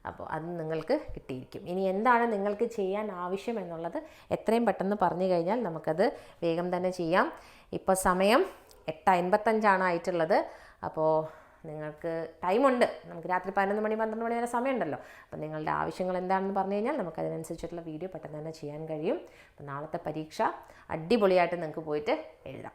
അപ്പോൾ അത് നിങ്ങൾക്ക് കിട്ടിയിരിക്കും. ഇനി എന്താണ് നിങ്ങൾക്ക് ചെയ്യാൻ ആവശ്യം എന്നുള്ളത് എത്രയും പെട്ടെന്ന് പറഞ്ഞു കഴിഞ്ഞാൽ നമുക്കത് വേഗം തന്നെ ചെയ്യാം. ഇപ്പോൾ സമയം 8:55 ആയിട്ടുള്ളത്. അപ്പോൾ നിങ്ങൾക്ക് ടൈമുണ്ട്, നമുക്ക് രാത്രി 11 മണി 12 മണി വരെ സമയമുണ്ടല്ലോ. അപ്പോൾ നിങ്ങളുടെ ആവശ്യങ്ങൾ എന്താണെന്ന് പറഞ്ഞു കഴിഞ്ഞാൽ നമുക്കതിനനുസരിച്ചിട്ടുള്ള വീഡിയോ പെട്ടെന്ന് തന്നെ ചെയ്യാൻ കഴിയും. അപ്പോൾ നാളത്തെ പരീക്ഷ അടിപൊളിയായിട്ട് നിങ്ങൾക്ക് പോയിട്ട് എഴുതാം.